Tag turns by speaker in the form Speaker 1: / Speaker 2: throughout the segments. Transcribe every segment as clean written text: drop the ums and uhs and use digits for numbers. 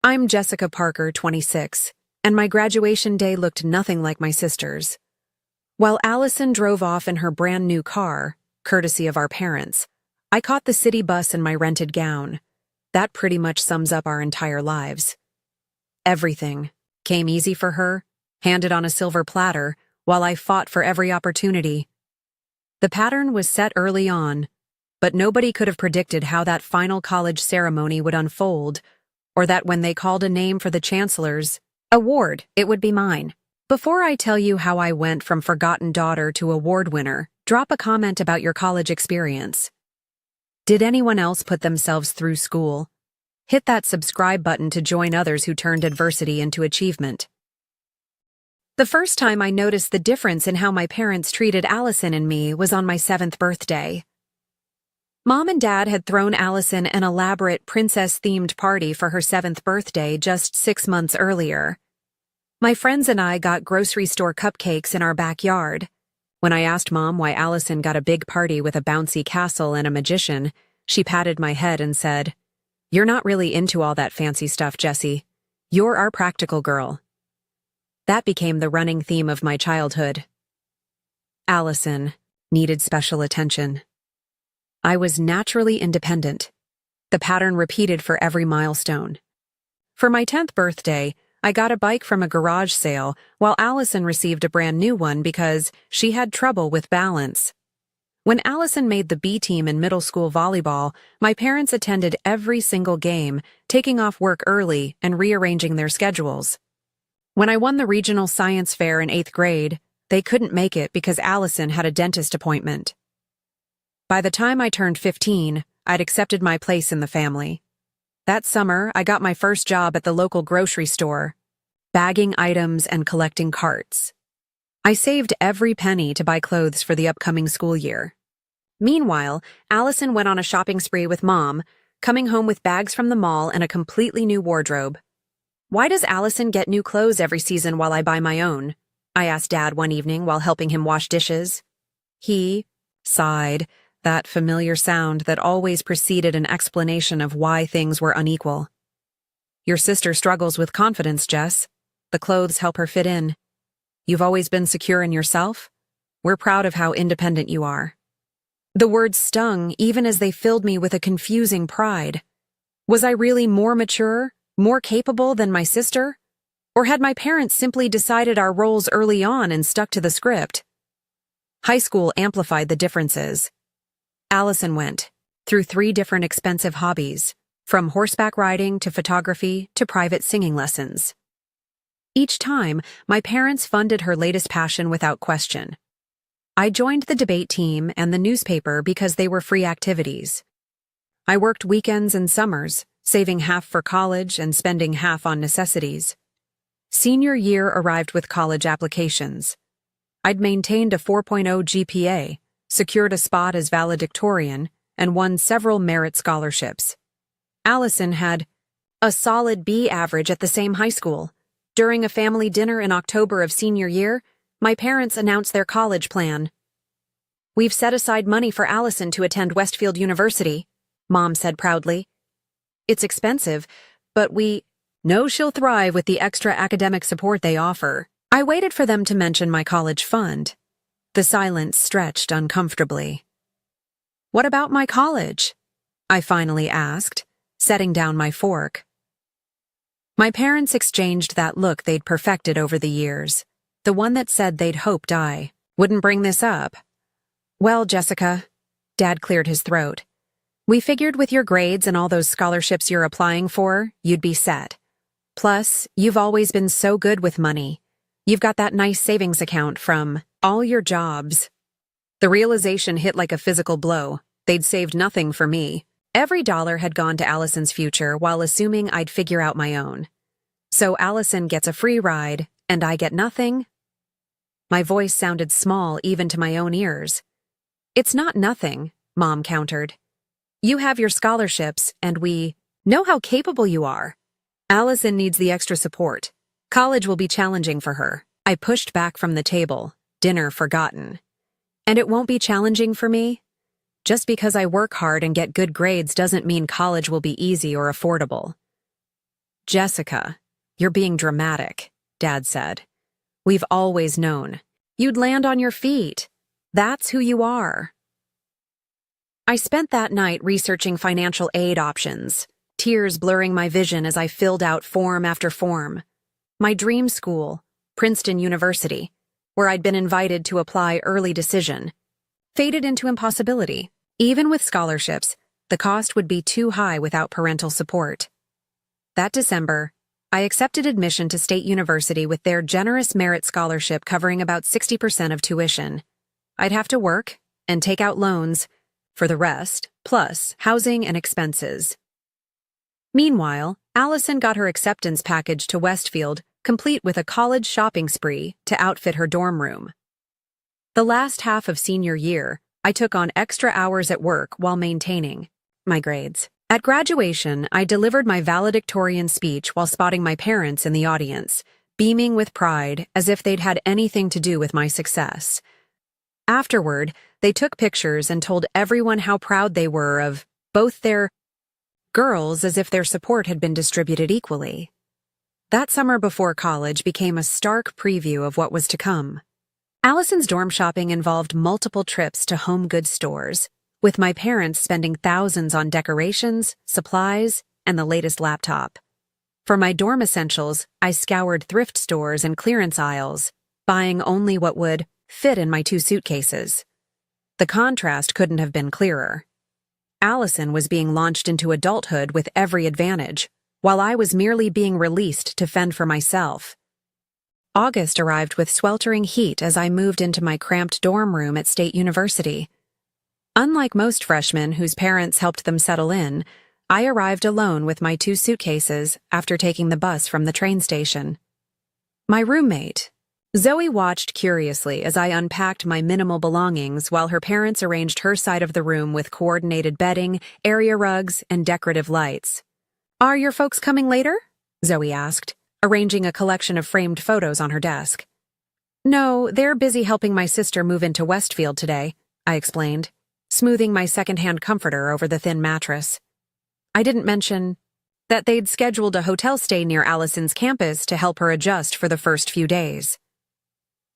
Speaker 1: I'm Jessica Parker, 26, and my graduation day looked nothing like my sister's. While Allison drove off in her brand new car, courtesy of our parents, I caught the city bus in my rented gown. That pretty much sums up our entire lives. Everything came easy for her, handed on a silver platter, while I fought for every opportunity. The pattern was set early on, but nobody could have predicted how that final college ceremony would unfold, or that when they called a name for the Chancellor's award, it would be mine. Before I tell you how I went from forgotten daughter to award winner, drop a comment about your college experience. Did anyone else put themselves through school? Hit that subscribe button to join others who turned adversity into achievement. The first time I noticed the difference in how my parents treated Allison and me was on my 7th birthday. Mom and Dad had thrown Allison an elaborate princess-themed party for her 7th birthday just 6 months earlier. My friends and I got grocery store cupcakes in our backyard. When I asked Mom why Allison got a big party with a bouncy castle and a magician, she patted my head and said, "You're not really into all that fancy stuff, Jessie. You're our practical girl." That became the running theme of my childhood. Allison needed special attention. I was naturally independent. The pattern repeated for every milestone. For my 10th birthday, I got a bike from a garage sale, while Allison received a brand new one because she had trouble with balance. When Allison made the B team in middle school volleyball, my parents attended every single game, taking off work early and rearranging their schedules. When I won the regional science fair in 8th grade, they couldn't make it because Allison had a dentist appointment. By the time I turned 15, I'd accepted my place in the family. That summer, I got my first job at the local grocery store, bagging items and collecting carts. I saved every penny to buy clothes for the upcoming school year. Meanwhile, Allison went on a shopping spree with Mom, coming home with bags from the mall and a completely new wardrobe. "Why does Allison get new clothes every season while I buy my own?" I asked Dad one evening while helping him wash dishes. He sighed, that familiar sound that always preceded an explanation of why things were unequal. "Your sister struggles with confidence, Jess. The clothes help her fit in. You've always been secure in yourself. We're proud of how independent you are." The words stung even as they filled me with a confusing pride. Was I really more mature, more capable than my sister? Or had my parents simply decided our roles early on and stuck to the script? High school amplified the differences. Allison went through 3 different expensive hobbies, from horseback riding to photography to private singing lessons. Each time, my parents funded her latest passion without question. I joined the debate team and the newspaper because they were free activities. I worked weekends and summers, saving half for college and spending half on necessities. Senior year arrived with college applications. I'd maintained a 4.0 GPA, secured a spot as valedictorian, and won several merit scholarships. Allison had a solid B average at the same high school. During a family dinner in October of senior year, my parents announced their college plan. "We've set aside money for Allison to attend Westfield University," Mom said proudly. "It's expensive, but we know she'll thrive with the extra academic support they offer." I waited for them to mention my college fund. The silence stretched uncomfortably. "What about my college?" I finally asked, setting down my fork. My parents exchanged that look they'd perfected over the years, the one that said they'd hoped I wouldn't bring this up. "Well, Jessica," Dad cleared his throat, "we figured with your grades and all those scholarships you're applying for, you'd be set. Plus, you've always been so good with money. You've got that nice savings account from all your jobs." The realization hit like a physical blow. They'd saved nothing for me. Every dollar had gone to Allison's future while assuming I'd figure out my own. So Allison gets a free ride, and I get nothing? My voice sounded small even to my own ears. "It's not nothing," Mom countered. "You have your scholarships, and we know how capable you are. Allison needs the extra support. College will be challenging for her." I pushed back from the table, dinner forgotten. "And it won't be challenging for me? Just because I work hard and get good grades doesn't mean college will be easy or affordable." Jessica, you're being dramatic, Dad said. We've always known. You'd land on your feet. That's who you are. I spent that night researching financial aid options, tears blurring my vision as I filled out form after form. My dream school, Princeton University, where I'd been invited to apply early decision, faded into impossibility. Even with scholarships, the cost would be too high without parental support. That December, I accepted admission to State University with their generous merit scholarship covering about 60% of tuition. I'd have to work and take out loans for the rest, plus housing and expenses. Meanwhile, Allison got her acceptance package to Westfield, complete with a college shopping spree to outfit her dorm room. The last half of senior year, I took on extra hours at work while maintaining my grades. At graduation, I delivered my valedictorian speech while spotting my parents in the audience, beaming with pride as if they'd had anything to do with my success. Afterward, they took pictures and told everyone how proud they were of both their girls, as if their support had been distributed equally. That summer before college became a stark preview of what was to come. Allison's dorm shopping involved multiple trips to home goods stores, with my parents spending thousands on decorations, supplies, and the latest laptop. For my dorm essentials, I scoured thrift stores and clearance aisles, buying only what would fit in my 2 suitcases. The contrast couldn't have been clearer. Allison was being launched into adulthood with every advantage, while I was merely being released to fend for myself. August arrived with sweltering heat as I moved into my cramped dorm room at State University. Unlike most freshmen whose parents helped them settle in, I arrived alone with my 2 suitcases after taking the bus from the train station. My roommate, Zoe, watched curiously as I unpacked my minimal belongings while her parents arranged her side of the room with coordinated bedding, area rugs, and decorative lights. "Are your folks coming later?" Zoe asked, arranging a collection of framed photos on her desk. "No, they're busy helping my sister move into Westfield today," I explained, smoothing my secondhand comforter over the thin mattress. I didn't mention that they'd scheduled a hotel stay near Allison's campus to help her adjust for the first few days.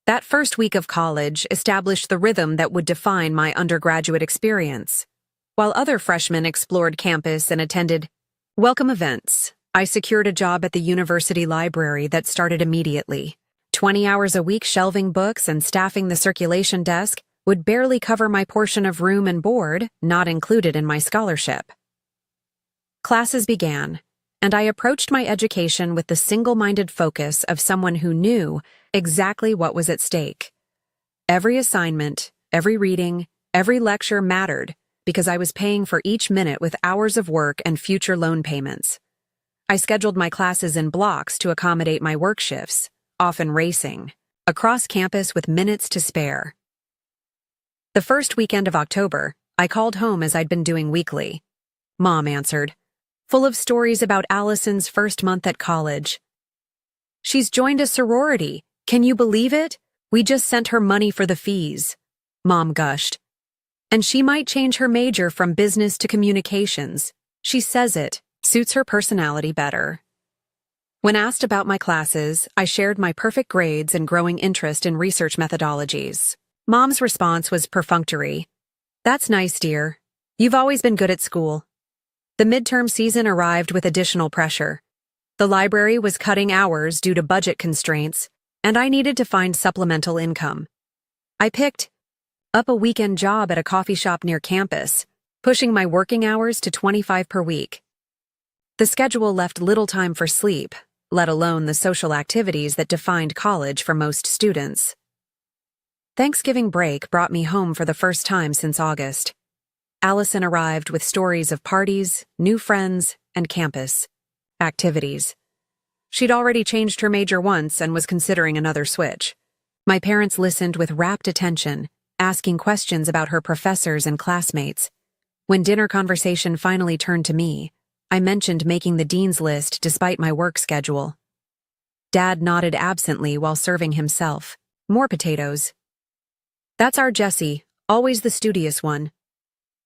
Speaker 1: That first week of college established the rhythm that would define my undergraduate experience. While other freshmen explored campus and attended welcome events, I secured a job at the university library that started immediately. 20 hours a week shelving books and staffing the circulation desk would barely cover my portion of room and board, not included in my scholarship. Classes began, and I approached my education with the single-minded focus of someone who knew exactly what was at stake. Every assignment, every reading, every lecture mattered because I was paying for each minute with hours of work and future loan payments. I scheduled my classes in blocks to accommodate my work shifts, often racing, across campus with minutes to spare. The first weekend of October, I called home as I'd been doing weekly. Mom answered, full of stories about Allison's first month at college. "She's joined a sorority. Can you believe it? We just sent her money for the fees," Mom gushed. "And she might change her major from business to communications. She says it suits her personality better." When asked about my classes, I shared my perfect grades and growing interest in research methodologies. Mom's response was perfunctory. "That's nice, dear. You've always been good at school." The midterm season arrived with additional pressure. The library was cutting hours due to budget constraints, and I needed to find supplemental income. I picked up a weekend job at a coffee shop near campus, pushing my working hours to 25 per week. The schedule left little time for sleep, let alone the social activities that defined college for most students. Thanksgiving break brought me home for the first time since August. Allison arrived with stories of parties, new friends, and campus activities. She'd already changed her major once and was considering another switch. My parents listened with rapt attention, asking questions about her professors and classmates. When dinner conversation finally turned to me, I mentioned making the dean's list despite my work schedule. Dad nodded absently while serving himself. More potatoes. "That's our Jessie, always the studious one."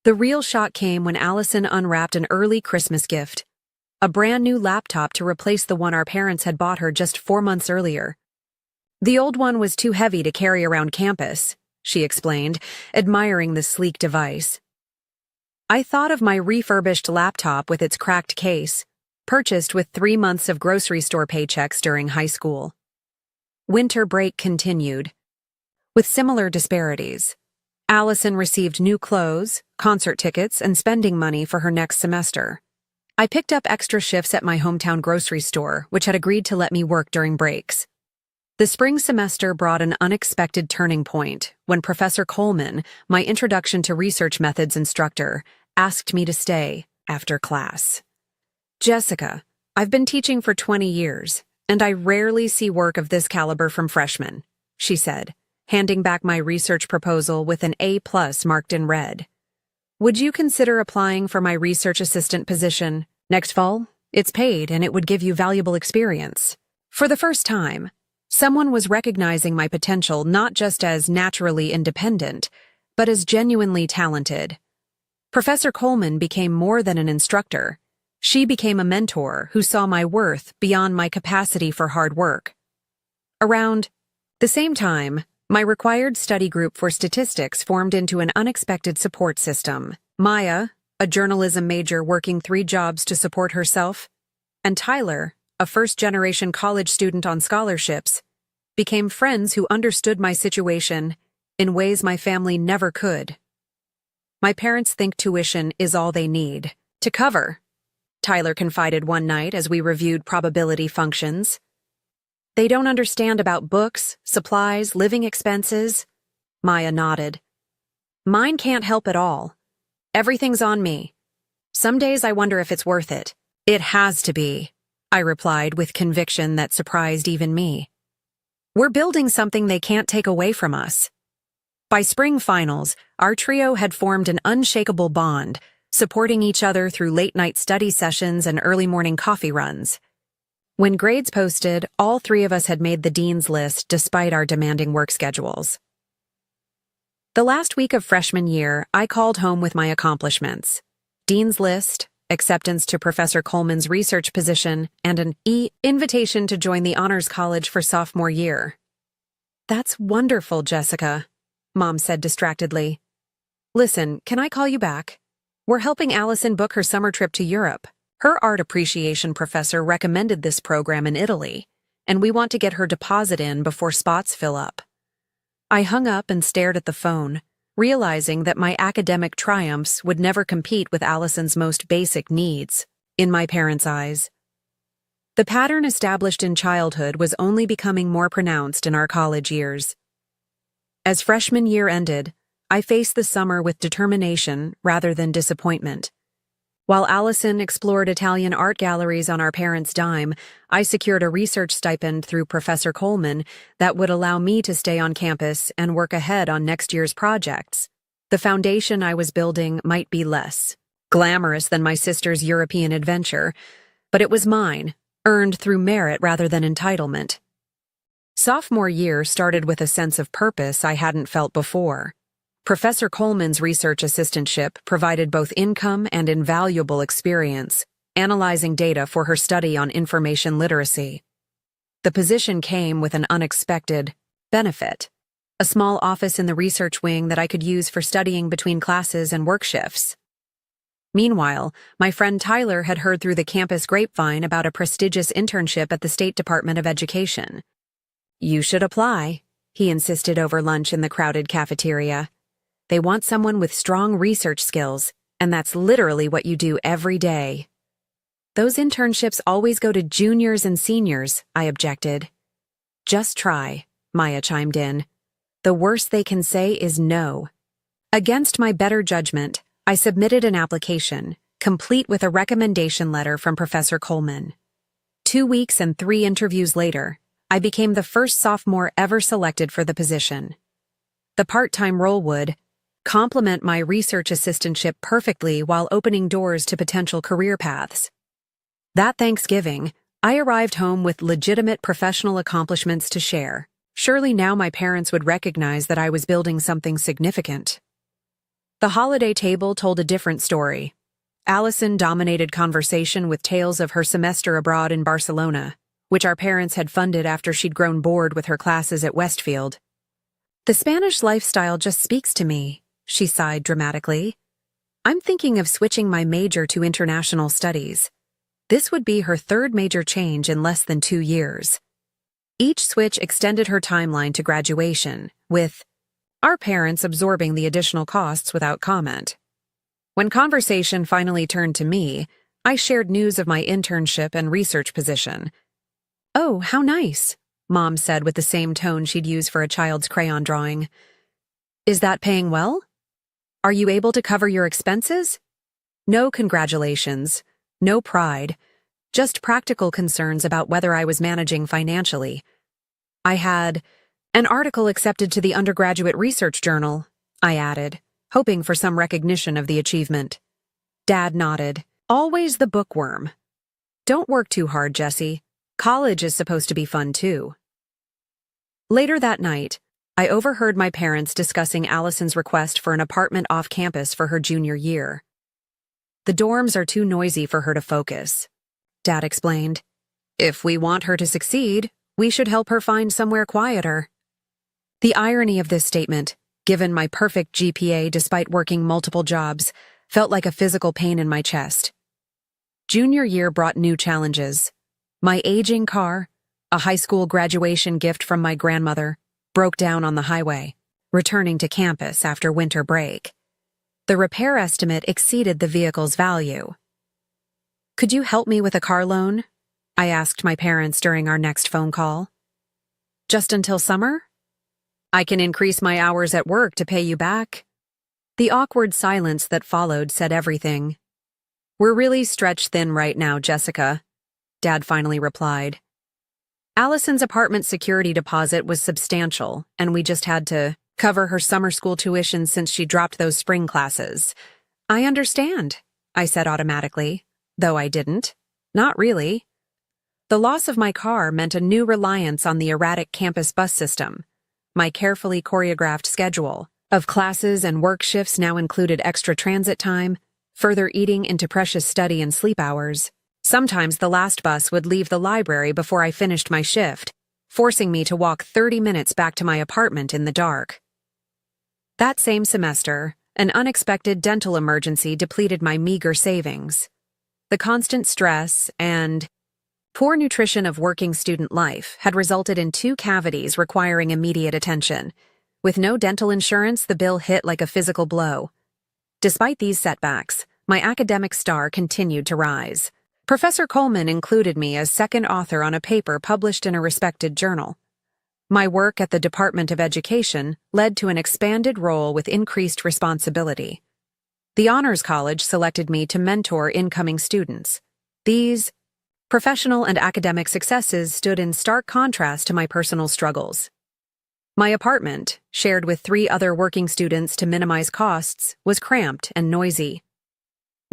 Speaker 1: The real shock came when Allison unwrapped an early Christmas gift, a brand new laptop to replace the one our parents had bought her just 4 months earlier. The old one was too heavy to carry around campus, she explained, admiring the sleek device. I thought of my refurbished laptop with its cracked case, purchased with 3 months of grocery store paychecks during high school. Winter break continued, with similar disparities. Allison received new clothes, concert tickets, and spending money for her next semester. I picked up extra shifts at my hometown grocery store, which had agreed to let me work during breaks. The spring semester brought an unexpected turning point when Professor Coleman, my Introduction to Research Methods instructor, asked me to stay after class. Jessica, I've been teaching for 20 years, and I rarely see work of this caliber from freshmen, she said, handing back my research proposal with an A+ marked in red. Would you consider applying for my research assistant position next fall? It's paid and it would give you valuable experience. For the first time, someone was recognizing my potential not just as naturally independent, but as genuinely talented. Professor Coleman became more than an instructor. She became a mentor who saw my worth beyond my capacity for hard work. Around the same time, my required study group for statistics formed into an unexpected support system. Maya, a journalism major working 3 jobs to support herself, and Tyler, a first-generation college student on scholarships, became friends who understood my situation in ways my family never could. My parents think tuition is all they need to cover, Tyler confided one night as we reviewed probability functions. They don't understand about books, supplies, living expenses. Maya nodded. Mine can't help at all. Everything's on me. Some days I wonder if it's worth it. It has to be, I replied with conviction that surprised even me. We're building something they can't take away from us. By spring finals, our trio had formed an unshakable bond, supporting each other through late-night study sessions and early morning coffee runs. When grades posted, all 3 of us had made the dean's list despite our demanding work schedules. The last week of freshman year, I called home with my accomplishments. Dean's list, acceptance to Professor Coleman's research position, and an invitation to join the Honors College for sophomore year. That's wonderful, Jessica, Mom said distractedly. Listen, can I call you back? We're helping Allison book her summer trip to Europe. Her art appreciation professor recommended this program in Italy, and we want to get her deposit in before spots fill up. I hung up and stared at the phone, realizing that my academic triumphs would never compete with Allison's most basic needs, in my parents' eyes. The pattern established in childhood was only becoming more pronounced in our college years. As freshman year ended, I faced the summer with determination rather than disappointment. While Allison explored Italian art galleries on our parents' dime, I secured a research stipend through Professor Coleman that would allow me to stay on campus and work ahead on next year's projects. The foundation I was building might be less glamorous than my sister's European adventure, but it was mine, earned through merit rather than entitlement. Sophomore year started with a sense of purpose I hadn't felt before. Professor Coleman's research assistantship provided both income and invaluable experience, analyzing data for her study on information literacy. The position came with an unexpected benefit, a small office in the research wing that I could use for studying between classes and work shifts. Meanwhile, my friend Tyler had heard through the campus grapevine about a prestigious internship at the State Department of Education. You should apply, he insisted over lunch in the crowded cafeteria. They want someone with strong research skills, and that's literally what you do every day. Those internships always go to juniors and seniors, I objected. Just try, Maya chimed in. The worst they can say is no. Against my better judgment, I submitted an application, complete with a recommendation letter from Professor Coleman. 2 weeks and 3 interviews later, I became the first sophomore ever selected for the position. The part-time role would complement my research assistantship perfectly while opening doors to potential career paths. That Thanksgiving, I arrived home with legitimate professional accomplishments to share. Surely now my parents would recognize that I was building something significant. The holiday table told a different story. Allison dominated conversation with tales of her semester abroad in Barcelona, which our parents had funded after she'd grown bored with her classes at Westfield. "The Spanish lifestyle just speaks to me," she sighed dramatically. "I'm thinking of switching my major to international studies." This would be her third major change in less than 2 years. Each switch extended her timeline to graduation, with our parents absorbing the additional costs without comment. When conversation finally turned to me, I shared news of my internship and research position. "Oh, how nice," Mom said with the same tone she'd use for a child's crayon drawing. "Is that paying well? Are you able to cover your expenses?" No congratulations, no pride, just practical concerns about whether I was managing financially. "I had an article accepted to the undergraduate research journal," I added, hoping for some recognition of the achievement. Dad nodded. "Always the bookworm. Don't work too hard, Jessie. College is supposed to be fun too." Later that night, I overheard my parents discussing Allison's request for an apartment off campus for her junior year. "The dorms are too noisy for her to focus," Dad explained. "If we want her to succeed, we should help her find somewhere quieter." The irony of this statement, given my perfect GPA despite working multiple jobs, felt like a physical pain in my chest. Junior year brought new challenges. My aging car, a high school graduation gift from my grandmother, broke down on the highway, returning to campus after winter break. The repair estimate exceeded the vehicle's value. "Could you help me with a car loan?" I asked my parents during our next phone call. "Just until summer? I can increase my hours at work to pay you back." The awkward silence that followed said everything. "We're really stretched thin right now, Jessica," Dad finally replied. Allison's apartment security deposit was substantial, and we just had to cover her summer school tuition since she dropped those spring classes. "I understand," I said automatically, though I didn't. Not really. The loss of my car meant a new reliance on the erratic campus bus system. My carefully choreographed schedule of classes and work shifts now included extra transit time, further eating into precious study and sleep hours. Sometimes the last bus would leave the library before I finished my shift, forcing me to walk 30 minutes back to my apartment in the dark. That same semester, an unexpected dental emergency depleted my meager savings. The constant stress and poor nutrition of working student life had resulted in 2 cavities requiring immediate attention. With no dental insurance, the bill hit like a physical blow. Despite these setbacks, my academic star continued to rise. Professor Coleman included me as second author on a paper published in a respected journal. My work at the Department of Education led to an expanded role with increased responsibility. The Honors College selected me to mentor incoming students. These professional and academic successes stood in stark contrast to my personal struggles. My apartment, shared with 3 other working students to minimize costs, was cramped and noisy.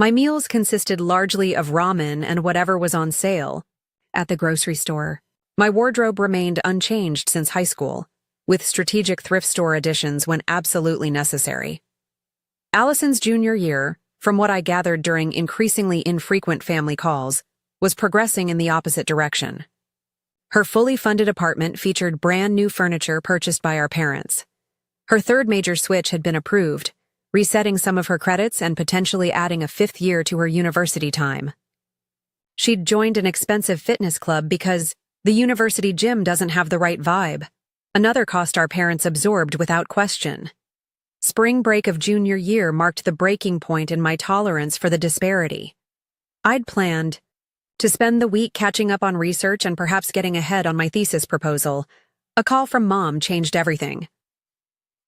Speaker 1: My meals consisted largely of ramen and whatever was on sale at the grocery store. My wardrobe remained unchanged since high school, with strategic thrift store additions when absolutely necessary. Allison's junior year, from what I gathered during increasingly infrequent family calls, was progressing in the opposite direction. Her fully funded apartment featured brand new furniture purchased by our parents. Her third major switch had been approved, resetting some of her credits and potentially adding a 5th year to her university time. She'd joined an expensive fitness club because the university gym doesn't have the right vibe, another cost our parents absorbed without question. Spring break of junior year marked the breaking point in my tolerance for the disparity. I'd planned to spend the week catching up on research and perhaps getting ahead on my thesis proposal. A call from Mom changed everything.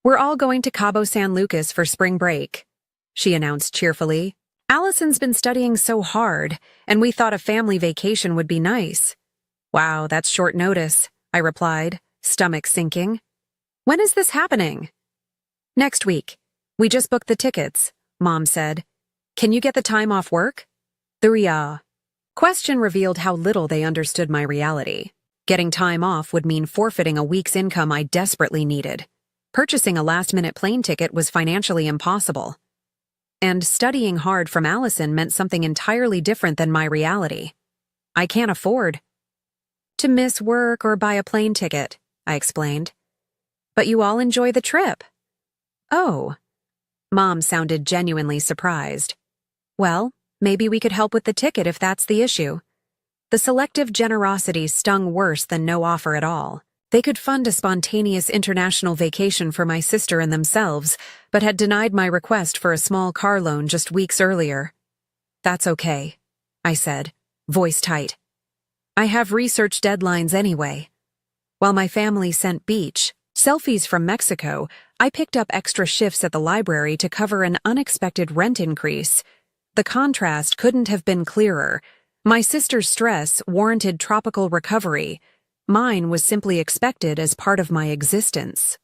Speaker 1: "We're all going to Cabo San Lucas for spring break," she announced cheerfully. "Allison's been studying so hard, and we thought a family vacation would be nice." "Wow, that's short notice," I replied, stomach sinking. "When is this happening?" "Next week. We just booked the tickets," Mom said. "Can you get the time off work?" The question revealed how little they understood my reality. Getting time off would mean forfeiting a week's income I desperately needed. Purchasing a last-minute plane ticket was financially impossible. and studying hard from Allison meant something entirely different than my reality. I can't afford to miss work or buy a plane ticket, I explained. But you all enjoy the trip. Oh. Mom sounded genuinely surprised. Well, maybe we could help with the ticket if that's the issue. The selective generosity stung worse than no offer at all. They could fund a spontaneous international vacation for my sister and themselves, but had denied my request for a small car loan just weeks earlier. That's okay, I said, voice tight. I have research deadlines anyway. While my family sent beach selfies from Mexico, I picked up extra shifts at the library to cover an unexpected rent increase. The contrast couldn't have been clearer. My sister's stress warranted tropical recovery. Mine was simply expected as part of my existence.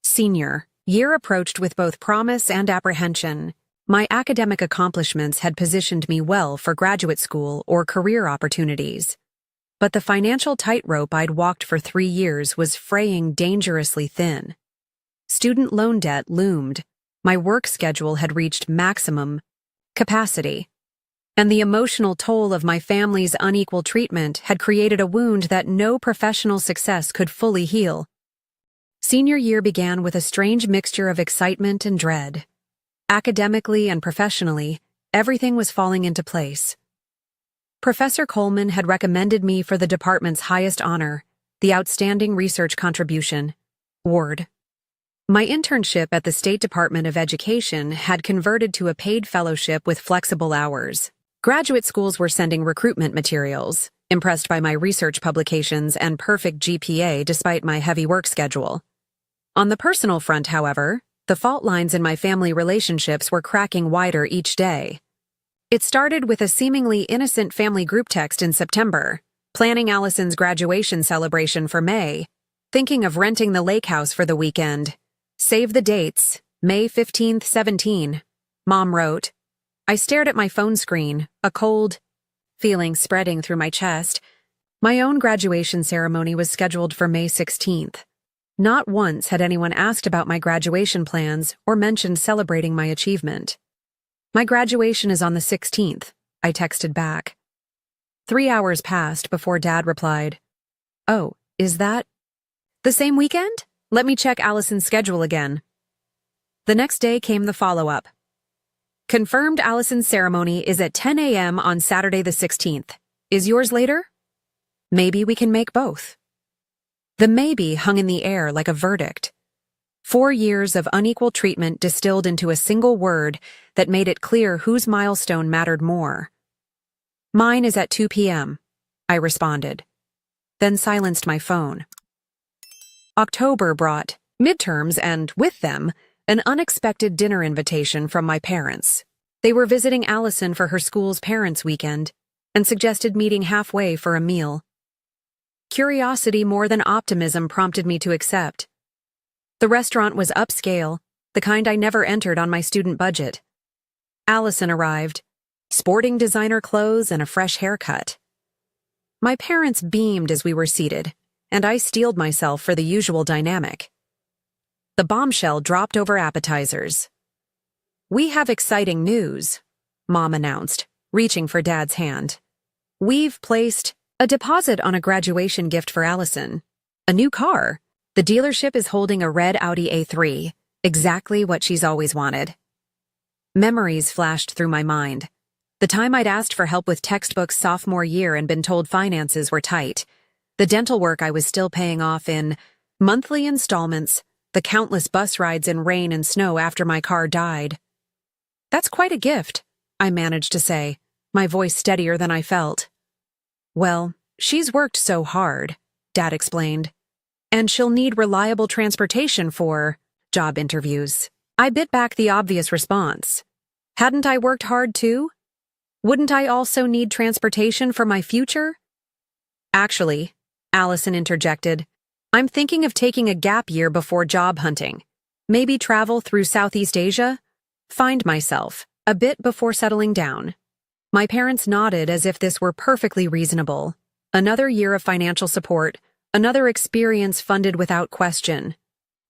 Speaker 1: Senior year approached with both promise and apprehension. My academic accomplishments had positioned me well for graduate school or career opportunities. But the financial tightrope I'd walked for 3 years was fraying dangerously thin. Student loan debt loomed. My work schedule had reached maximum capacity. And the emotional toll of my family's unequal treatment had created a wound that no professional success could fully heal. Senior year began with a strange mixture of excitement and dread. Academically and professionally, everything was falling into place. Professor Coleman had recommended me for the department's highest honor, the Outstanding Research Contribution Award. My internship at the State Department of Education had converted to a paid fellowship with flexible hours. Graduate schools were sending recruitment materials, impressed by my research publications and perfect GPA despite my heavy work schedule. On the personal front, however, the fault lines in my family relationships were cracking wider each day. It started with a seemingly innocent family group text in September, planning Allison's graduation celebration for May, thinking of renting the lake house for the weekend. Save the dates, May 15th, 17, Mom wrote. I stared at my phone screen, a cold feeling spreading through my chest. My own graduation ceremony was scheduled for May 16th. Not once had anyone asked about my graduation plans or mentioned celebrating my achievement. My graduation is on the 16th, I texted back. 3 hours passed before Dad replied, Oh, is that the same weekend? Let me check Allison's schedule again. The next day came the follow-up. Confirmed Allison's ceremony is at 10 a.m. on Saturday the 16th. Is yours later? Maybe we can make both. The maybe hung in the air like a verdict. 4 years of unequal treatment distilled into a single word that made it clear whose milestone mattered more. Mine is at 2 p.m., I responded, then silenced my phone. October brought midterms and, with them, an unexpected dinner invitation from my parents. They were visiting Allison for her school's parents' weekend and suggested meeting halfway for a meal. Curiosity more than optimism prompted me to accept. The restaurant was upscale, the kind I never entered on my student budget. Allison arrived, sporting designer clothes and a fresh haircut. My parents beamed as we were seated, and I steeled myself for the usual dynamic. The bombshell dropped over appetizers. We have exciting news, Mom announced, reaching for Dad's hand. We've placed a deposit on a graduation gift for Allison. A new car. The dealership is holding a red Audi A3, exactly what she's always wanted. Memories flashed through my mind. The time I'd asked for help with textbooks sophomore year and been told finances were tight. The dental work I was still paying off in monthly installments, the countless bus rides in rain and snow after my car died. That's quite a gift, I managed to say, my voice steadier than I felt. Well, she's worked so hard, Dad explained, and she'll need reliable transportation for job interviews. I bit back the obvious response. Hadn't I worked hard too? Wouldn't I also need transportation for my future? Actually, Allison interjected, I'm thinking of taking a gap year before job hunting. Maybe travel through Southeast Asia? Find myself, a bit before settling down. My parents nodded as if this were perfectly reasonable. Another year of financial support, another experience funded without question.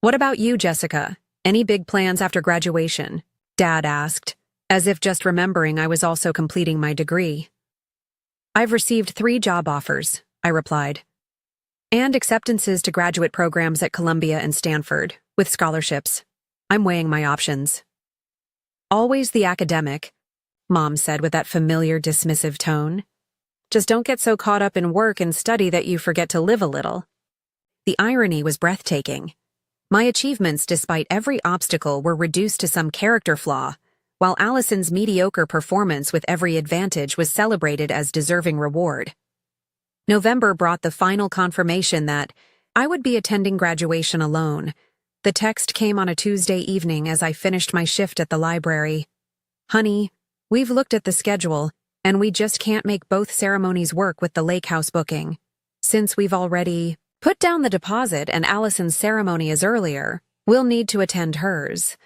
Speaker 1: What about you, Jessica? Any big plans after graduation? Dad asked, as if just remembering I was also completing my degree. I've received 3 job offers, I replied, and acceptances to graduate programs at Columbia and Stanford, with scholarships. I'm weighing my options. Always the academic, Mom said with that familiar dismissive tone. Just don't get so caught up in work and study that you forget to live a little. The irony was breathtaking. My achievements, despite every obstacle, were reduced to some character flaw, while Allison's mediocre performance with every advantage was celebrated as deserving reward. November brought the final confirmation that I would be attending graduation alone. The text came on a Tuesday evening as I finished my shift at the library. Honey, we've looked at the schedule, and we just can't make both ceremonies work with the lake house booking. Since we've already put down the deposit and Allison's ceremony is earlier, we'll need to attend hers.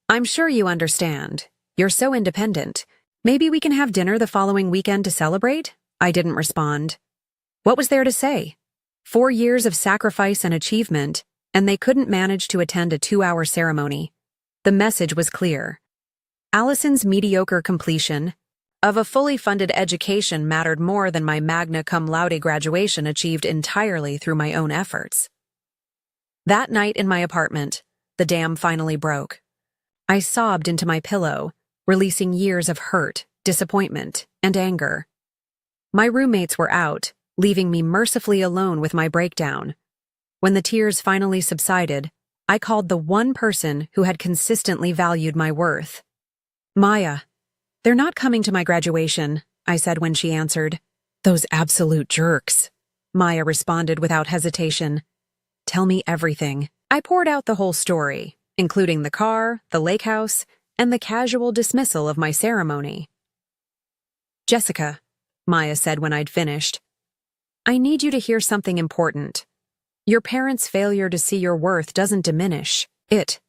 Speaker 1: I'm sure you understand. You're so independent. Maybe we can have dinner the following weekend to celebrate? I didn't respond. What was there to say? 4 years of sacrifice and achievement, and they couldn't manage to attend a 2-hour ceremony. The message was clear. Allison's mediocre completion of a fully funded education mattered more than my magna cum laude graduation achieved entirely through my own efforts. That night in my apartment, the dam finally broke. I sobbed into my pillow, releasing years of hurt, disappointment, and anger. My roommates were out, leaving me mercifully alone with my breakdown. When the tears finally subsided, I called the one person who had consistently valued my worth. Maya. They're not coming to my graduation, I said when she answered. Those absolute jerks, Maya responded without hesitation. Tell me everything. I poured out the whole story, including the car, the lake house, and the casual dismissal of my ceremony. Jessica, Maya said when I'd finished, I need you to hear something important. Your parents' failure to see your worth doesn't diminish it.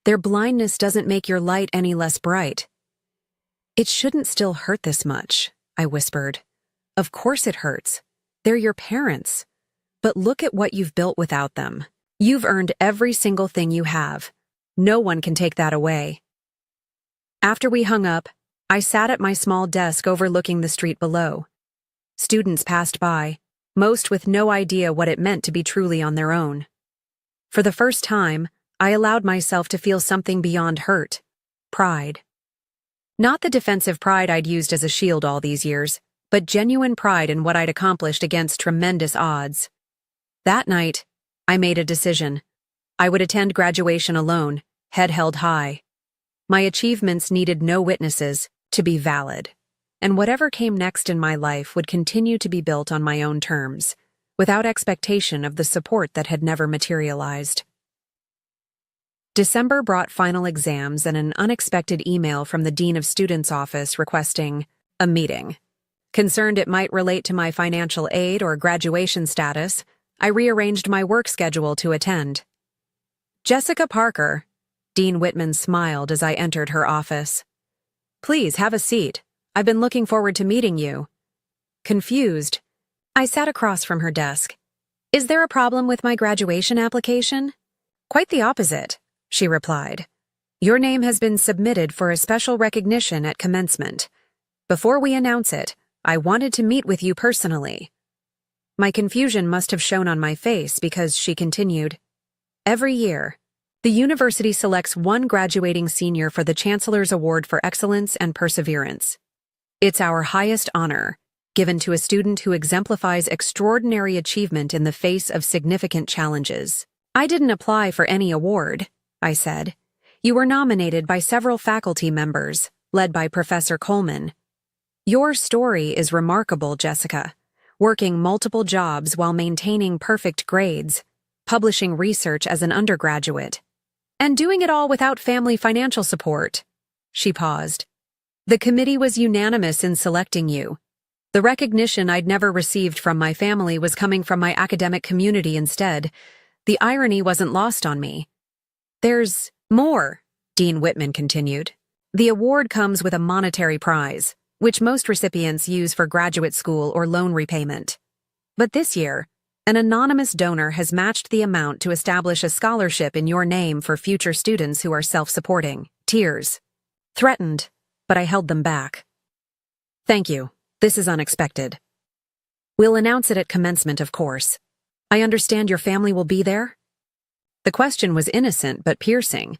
Speaker 1: Their blindness doesn't make your light any less bright. It shouldn't still hurt this much, I whispered. Of course it hurts. They're your parents. But look at what you've built without them. You've earned every single thing you have. No one can take that away. After we hung up, I sat at my small desk overlooking the street below. Students passed by, most with no idea what it meant to be truly on their own. For the first time, I allowed myself to feel something beyond hurt, pride. Not the defensive pride I'd used as a shield all these years, but genuine pride in what I'd accomplished against tremendous odds. That night, I made a decision. I would attend graduation alone, head held high. My achievements needed no witnesses to be valid, and whatever came next in my life would continue to be built on my own terms, without expectation of the support that had never materialized. December brought final exams and an unexpected email from the Dean of Students' office requesting a meeting. Concerned it might relate to my financial aid or graduation status, I rearranged my work schedule to attend. Jessica Parker, Dean Whitman smiled as I entered her office. Please have a seat. I've been looking forward to meeting you. Confused, I sat across from her desk. Is there a problem with my graduation application? Quite the opposite, she replied. Your name has been submitted for a special recognition at commencement. Before we announce it, I wanted to meet with you personally. My confusion must have shown on my face because she continued. Every year, the university selects one graduating senior for the Chancellor's Award for Excellence and Perseverance. It's our highest honor, given to a student who exemplifies extraordinary achievement in the face of significant challenges. I didn't apply for any award, I said. You were nominated by several faculty members, led by Professor Coleman. Your story is remarkable, Jessica. Working multiple jobs while maintaining perfect grades, publishing research as an undergraduate, and doing it all without family financial support. She paused. The committee was unanimous in selecting you. The recognition I'd never received from my family was coming from my academic community instead. The irony wasn't lost on me. There's more, Dean Whitman continued. The award comes with a monetary prize, which most recipients use for graduate school or loan repayment. But this year, An anonymous donor has matched the amount to establish a scholarship in your name for future students who are self-supporting. Tears. Threatened, but I held them back. Thank you. This is unexpected. We'll announce it at commencement, of course. I understand your family will be there? The question was innocent but piercing.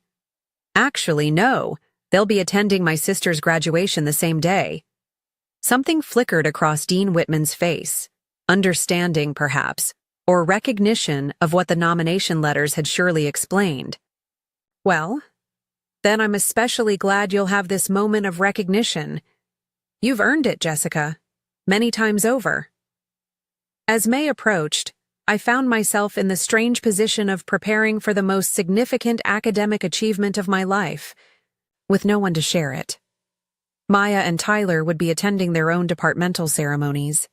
Speaker 1: Actually, no. They'll be attending my sister's graduation the same day. Something flickered across Dean Whitman's face. Understanding, perhaps, or recognition of what the nomination letters had surely explained. Well, then I'm especially glad you'll have this moment of recognition. You've earned it, Jessica, many times over. As May approached, I found myself in the strange position of preparing for the most significant academic achievement of my life, with no one to share it. Maya and Tyler would be attending their own departmental ceremonies.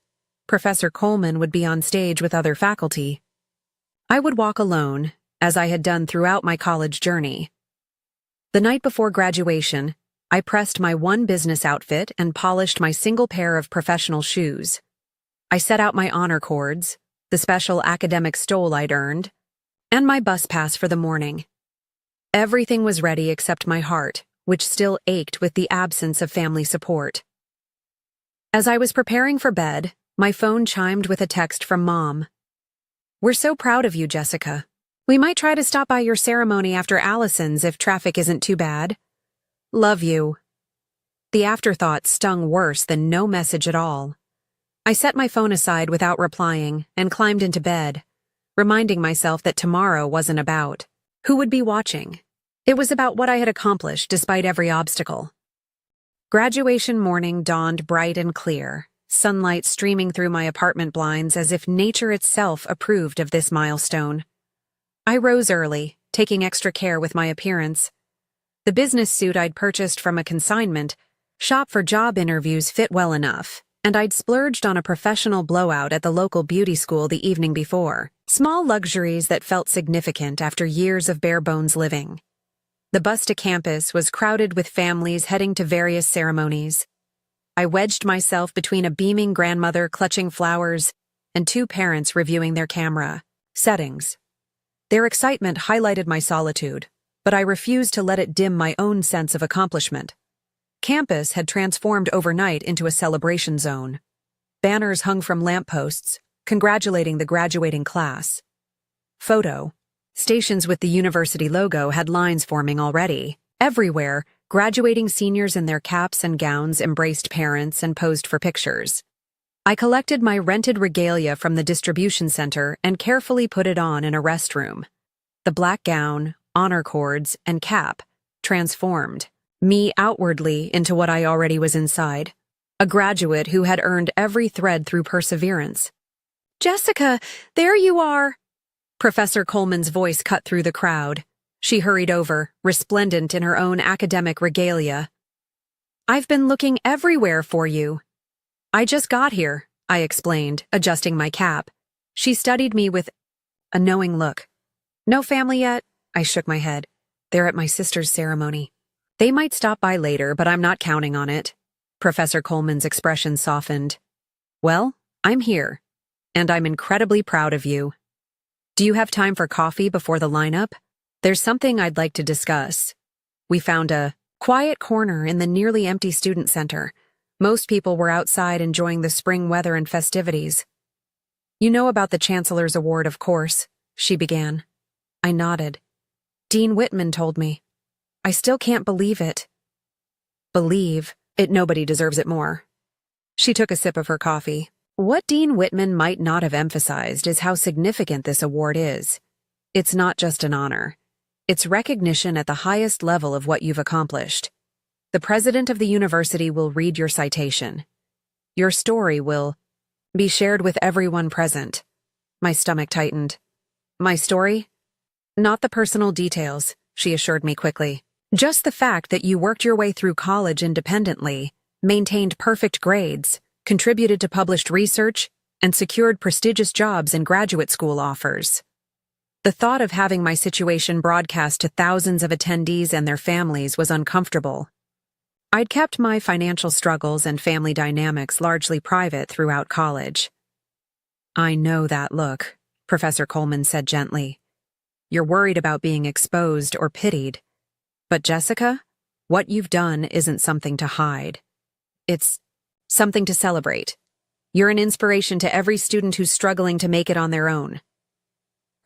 Speaker 1: Professor Coleman would be on stage with other faculty. I would walk alone, as I had done throughout my college journey. The night before graduation, I pressed my one business outfit and polished my single pair of professional shoes. I set out my honor cords, the special academic stole I'd earned, and my bus pass for the morning. Everything was ready except my heart, which still ached with the absence of family support. As I was preparing for bed, my phone chimed with a text from Mom. We're so proud of you, Jessica. We might try to stop by your ceremony after Allison's if traffic isn't too bad. Love you. The afterthought stung worse than no message at all. I set my phone aside without replying and climbed into bed, reminding myself that tomorrow wasn't about who would be watching. It was about what I had accomplished despite every obstacle. Graduation morning dawned bright and clear, sunlight streaming through my apartment blinds as if nature itself approved of this milestone. I rose early, taking extra care with my appearance. The business suit I'd purchased from a consignment shop for job interviews fit well enough, and I'd splurged on a professional blowout at the local beauty school the evening before. Small luxuries that felt significant after years of bare-bones living. The bus to campus was crowded with families heading to various ceremonies. I wedged myself between a beaming grandmother clutching flowers and two parents reviewing their camera settings. Their excitement highlighted my solitude, but I refused to let it dim my own sense of accomplishment. Campus had transformed overnight into a celebration zone. Banners hung from lampposts, congratulating the graduating class. Photo stations with the university logo had lines forming already. Everywhere, graduating seniors in their caps and gowns embraced parents and posed for pictures. I collected my rented regalia from the distribution center and carefully put it on in a restroom. The black gown, honor cords, and cap transformed me outwardly into what I already was inside, a graduate who had earned every thread through perseverance. Jessica, there you are! Professor Coleman's voice cut through the crowd. She hurried over, resplendent in her own academic regalia. I've been looking everywhere for you. I just got here, I explained, adjusting my cap. She studied me with a knowing look. No family yet? I shook my head. They're at my sister's ceremony. They might stop by later, but I'm not counting on it. Professor Coleman's expression softened. Well, I'm here, and I'm incredibly proud of you. Do you have time for coffee before the lineup? There's something I'd like to discuss. We found a quiet corner in the nearly empty student center. Most people were outside enjoying the spring weather and festivities. You know about the Chancellor's Award, of course, she began. I nodded. Dean Whitman told me. I still can't believe it. Believe it, nobody deserves it more. She took a sip of her coffee. What Dean Whitman might not have emphasized is how significant this award is. It's not just an honor. It's recognition at the highest level of what you've accomplished. The president of the university will read your citation. Your story will be shared with everyone present. My stomach tightened. My story? Not the personal details, she assured me quickly. Just the fact that you worked your way through college independently, maintained perfect grades, contributed to published research, and secured prestigious jobs and graduate school offers. The thought of having my situation broadcast to thousands of attendees and their families was uncomfortable. I'd kept my financial struggles and family dynamics largely private throughout college. I know that look, Professor Coleman said gently. You're worried about being exposed or pitied. But Jessica, what you've done isn't something to hide. It's something to celebrate. You're an inspiration to every student who's struggling to make it on their own.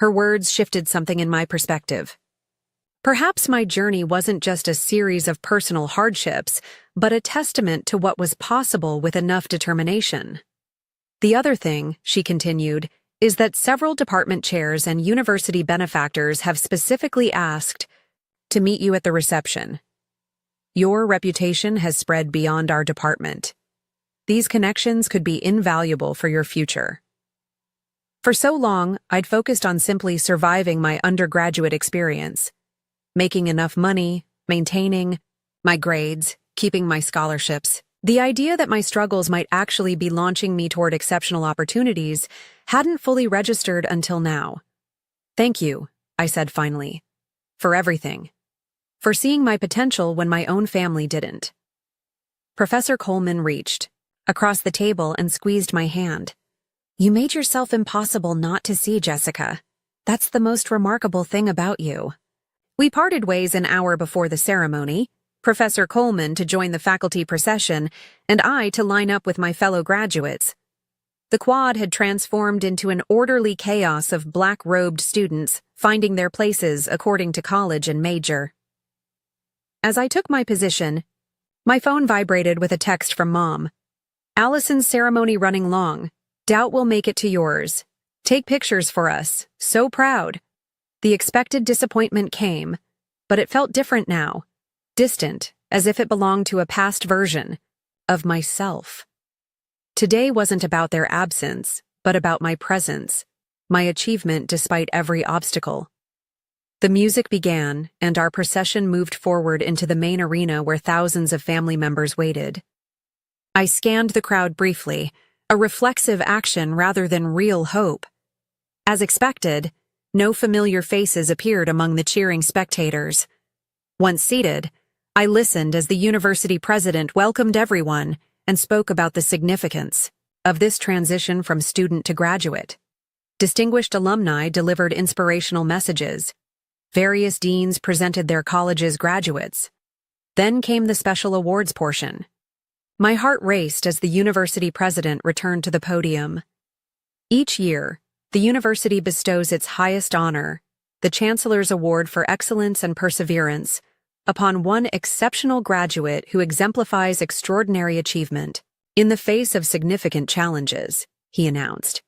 Speaker 1: Her words shifted something in my perspective. Perhaps my journey wasn't just a series of personal hardships, but a testament to what was possible with enough determination. The other thing, she continued, is that several department chairs and university benefactors have specifically asked to meet you at the reception. Your reputation has spread beyond our department. These connections could be invaluable for your future. For so long, I'd focused on simply surviving my undergraduate experience, making enough money, maintaining my grades, keeping my scholarships. The idea that my struggles might actually be launching me toward exceptional opportunities hadn't fully registered until now. Thank you, I said finally, for everything. For seeing my potential when my own family didn't. Professor Coleman reached across the table and squeezed my hand. You made yourself impossible not to see, Jessica. That's the most remarkable thing about you. We parted ways an hour before the ceremony, Professor Coleman to join the faculty procession, and I to line up with my fellow graduates. The quad had transformed into an orderly chaos of black-robed students finding their places according to college and major. As I took my position, my phone vibrated with a text from Mom. Allison's ceremony running long. Doubt we'll make it to yours. Take pictures for us. So proud. The expected disappointment came, but it felt different now. Distant, as if it belonged to a past version of myself. Today wasn't about their absence, but about my presence, my achievement despite every obstacle. The music began, and our procession moved forward into the main arena where thousands of family members waited. I scanned the crowd briefly, a reflexive action rather than real hope. As expected, no familiar faces appeared among the cheering spectators. Once seated, I listened as the university president welcomed everyone and spoke about the significance of this transition from student to graduate. Distinguished alumni delivered inspirational messages. Various deans presented their college's graduates. Then came the special awards portion. My heart raced as the university president returned to the podium. Each year, the university bestows its highest honor, the Chancellor's Award for Excellence and Perseverance, upon one exceptional graduate who exemplifies extraordinary achievement in the face of significant challenges, he announced.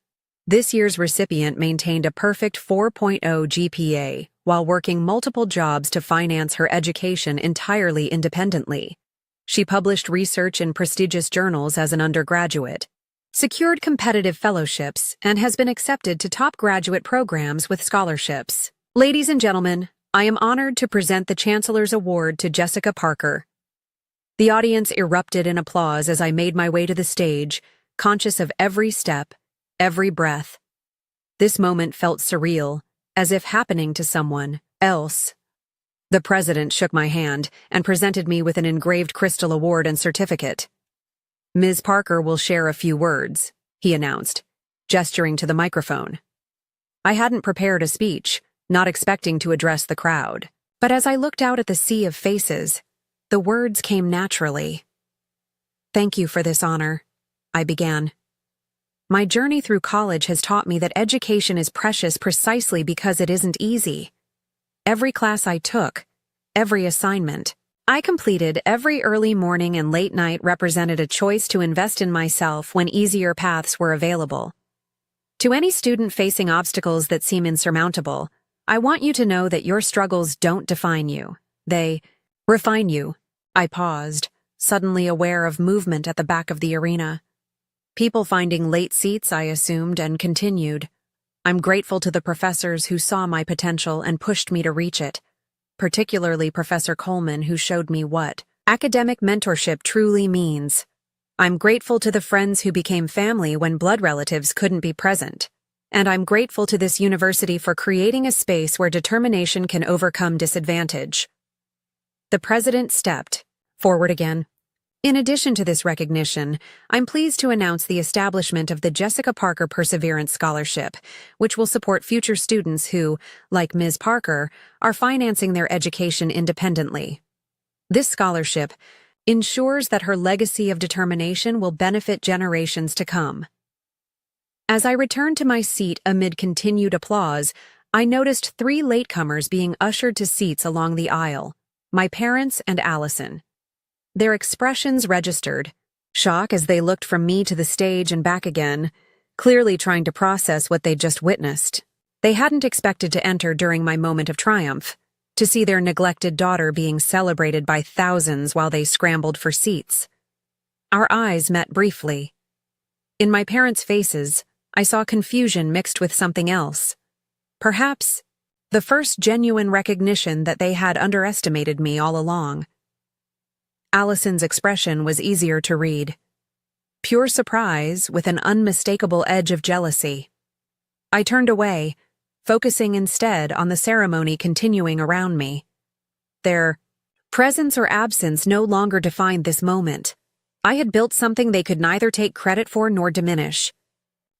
Speaker 1: This year's recipient maintained a perfect 4.0 GPA while working multiple jobs to finance her education entirely independently. She published research in prestigious journals as an undergraduate, secured competitive fellowships, and has been accepted to top graduate programs with scholarships. Ladies and gentlemen, I am honored to present the Chancellor's Award to Jessica Parker. The audience erupted in applause as I made my way to the stage, conscious of every step, every breath. This moment felt surreal, as if happening to someone else. The president shook my hand and presented me with an engraved crystal award and certificate. Ms. Parker will share a few words, he announced, gesturing to the microphone. I hadn't prepared a speech, not expecting to address the crowd. But as I looked out at the sea of faces, the words came naturally. Thank you for this honor, I began. My journey through college has taught me that education is precious precisely because it isn't easy. Every class I took, every assignment I completed, every early morning and late night represented a choice to invest in myself when easier paths were available. To any student facing obstacles that seem insurmountable, I want you to know that your struggles don't define you. They refine you. I paused, suddenly aware of movement at the back of the arena. People finding late seats, I assumed, and continued. I'm grateful to the professors who saw my potential and pushed me to reach it, particularly Professor Coleman, who showed me what academic mentorship truly means. I'm grateful to the friends who became family when blood relatives couldn't be present. And I'm grateful to this university for creating a space where determination can overcome disadvantage. The president stepped forward again, In addition to this recognition, I'm pleased to announce the establishment of the Jessica Parker Perseverance Scholarship, which will support future students who, like Ms. Parker, are financing their education independently. This scholarship ensures that her legacy of determination will benefit generations to come. As I returned to my seat amid continued applause, I noticed 3 latecomers being ushered to seats along the aisle: my parents and Allison. Their expressions registered: shock as they looked from me to the stage and back again, clearly trying to process what they'd just witnessed. They hadn't expected to enter during my moment of triumph, to see their neglected daughter being celebrated by thousands while they scrambled for seats. Our eyes met briefly. In my parents' faces, I saw confusion mixed with something else. Perhaps the first genuine recognition that they had underestimated me all along. Allison's expression was easier to read. Pure surprise with an unmistakable edge of jealousy. I turned away, focusing instead on the ceremony continuing around me. Their presence or absence no longer defined this moment. I had built something they could neither take credit for nor diminish.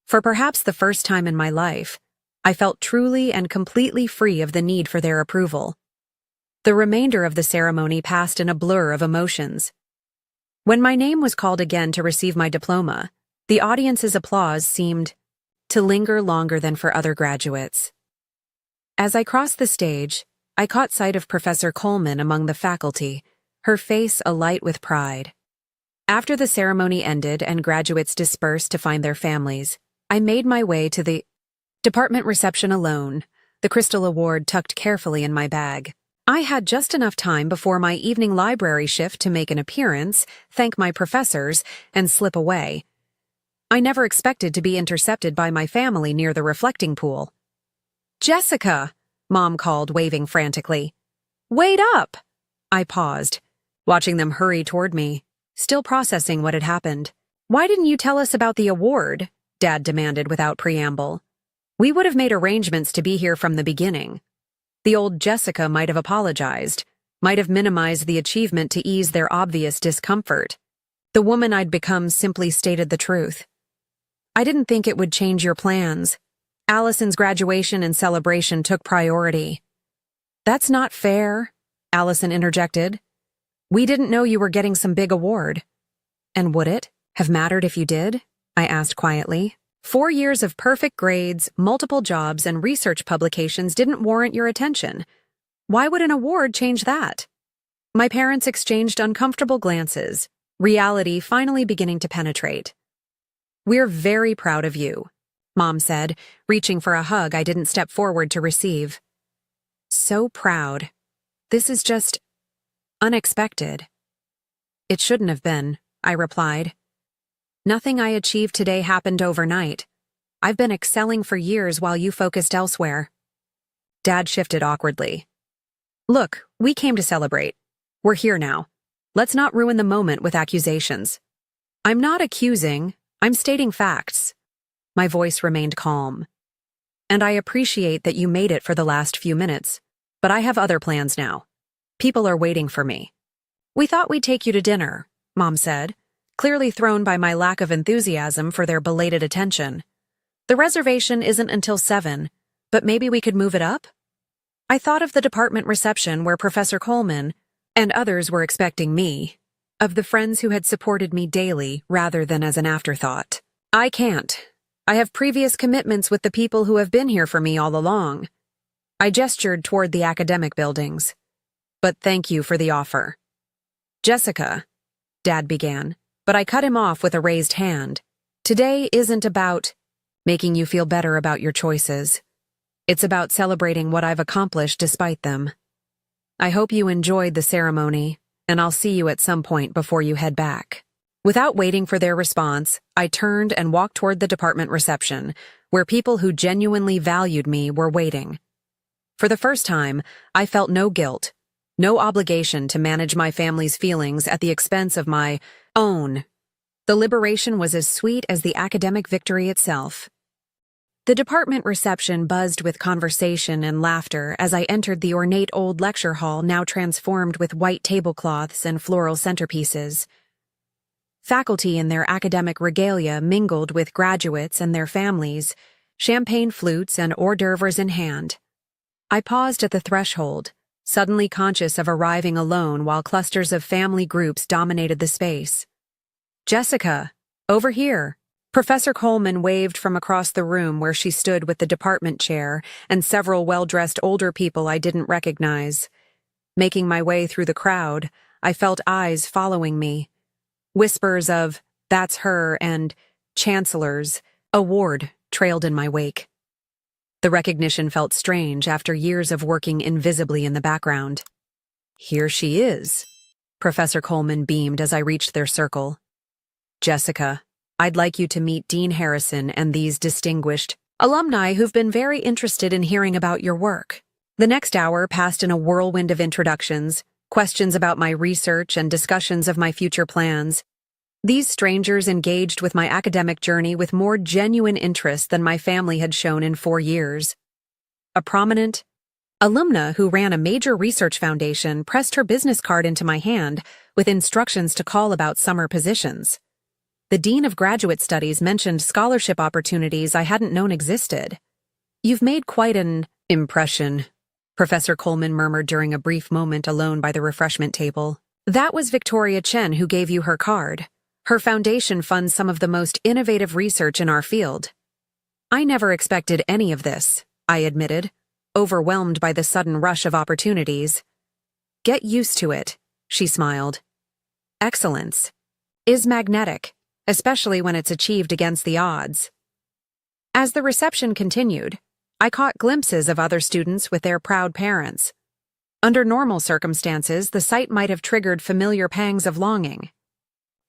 Speaker 1: For perhaps the first time in my life, I felt truly and completely free of the need for their approval. The remainder of the ceremony passed in a blur of emotions. When my name was called again to receive my diploma, the audience's applause seemed to linger longer than for other graduates. As I crossed the stage, I caught sight of Professor Coleman among the faculty, her face alight with pride. After the ceremony ended and graduates dispersed to find their families, I made my way to the department reception alone, the crystal award tucked carefully in my bag. I had just enough time before my evening library shift to make an appearance, thank my professors, and slip away. I never expected to be intercepted by my family near the reflecting pool. "Jessica!" Mom called, waving frantically. "Wait up!" I paused, watching them hurry toward me, still processing what had happened. "Why didn't you tell us about the award?" Dad demanded without preamble. "We would have made arrangements to be here from the beginning." The old Jessica might have apologized, might have minimized the achievement to ease their obvious discomfort. The woman I'd become simply stated the truth. "I didn't think it would change your plans. Allison's graduation and celebration took priority." "That's not fair," Allison interjected. "We didn't know you were getting some big award." "And would it have mattered if you did?" I asked quietly. 4 years of perfect grades, multiple jobs, and research publications didn't warrant your attention. Why would an award change that? My parents exchanged uncomfortable glances, reality finally beginning to penetrate. "We're very proud of you," Mom said, reaching for a hug I didn't step forward to receive. "So proud. This is just unexpected." "It shouldn't have been," I replied. "Nothing I achieved today happened overnight. I've been excelling for years while you focused elsewhere." Dad shifted awkwardly. "Look, we came to celebrate. We're here now. Let's not ruin the moment with accusations." "I'm not accusing, I'm stating facts." My voice remained calm. "And I appreciate that you made it for the last few minutes, but I have other plans now. People are waiting for me." "We thought we'd take you to dinner," Mom said, clearly thrown by my lack of enthusiasm for their belated attention. "The reservation isn't until 7, but maybe we could move it up?" I thought of the department reception where Professor Coleman and others were expecting me, of the friends who had supported me daily rather than as an afterthought. "I can't. I have previous commitments with the people who have been here for me all along." I gestured toward the academic buildings. "But thank you for the offer." "Jessica," Dad began, but I cut him off with a raised hand. "Today isn't about making you feel better about your choices. It's about celebrating what I've accomplished despite them. I hope you enjoyed the ceremony, and I'll see you at some point before you head back." Without waiting for their response, I turned and walked toward the department reception, where people who genuinely valued me were waiting. For the first time, I felt no guilt, no obligation to manage my family's feelings at the expense of my own. The liberation was as sweet as the academic victory itself. The department reception buzzed with conversation and laughter as I entered the ornate old lecture hall now transformed with white tablecloths and floral centerpieces. Faculty in their academic regalia mingled with graduates and their families, champagne flutes and hors d'oeuvres in hand. I paused at the threshold, suddenly conscious of arriving alone while clusters of family groups dominated the space. "Jessica, over here." Professor Coleman waved from across the room where she stood with the department chair and several well-dressed older people I didn't recognize. Making my way through the crowd, I felt eyes following me. Whispers of, "That's her," and "Chancellor's award" trailed in my wake. The recognition felt strange after years of working invisibly in the background. "Here she is." Professor Coleman beamed as I reached their circle. "Jessica, I'd like you to meet Dean Harrison and these distinguished alumni who've been very interested in hearing about your work." The next hour passed in a whirlwind of introductions, questions about my research, and discussions of my future plans. These strangers engaged with my academic journey with more genuine interest than my family had shown in 4 years. A prominent alumna who ran a major research foundation pressed her business card into my hand with instructions to call about summer positions. The Dean of Graduate Studies mentioned scholarship opportunities I hadn't known existed. "You've made quite an impression," Professor Coleman murmured during a brief moment alone by the refreshment table. "That was Victoria Chen who gave you her card. Her foundation funds some of the most innovative research in our field." "I never expected any of this," I admitted, overwhelmed by the sudden rush of opportunities. "Get used to it," she smiled. "Excellence is magnetic, especially when it's achieved against the odds." As the reception continued, I caught glimpses of other students with their proud parents. Under normal circumstances, the sight might have triggered familiar pangs of longing.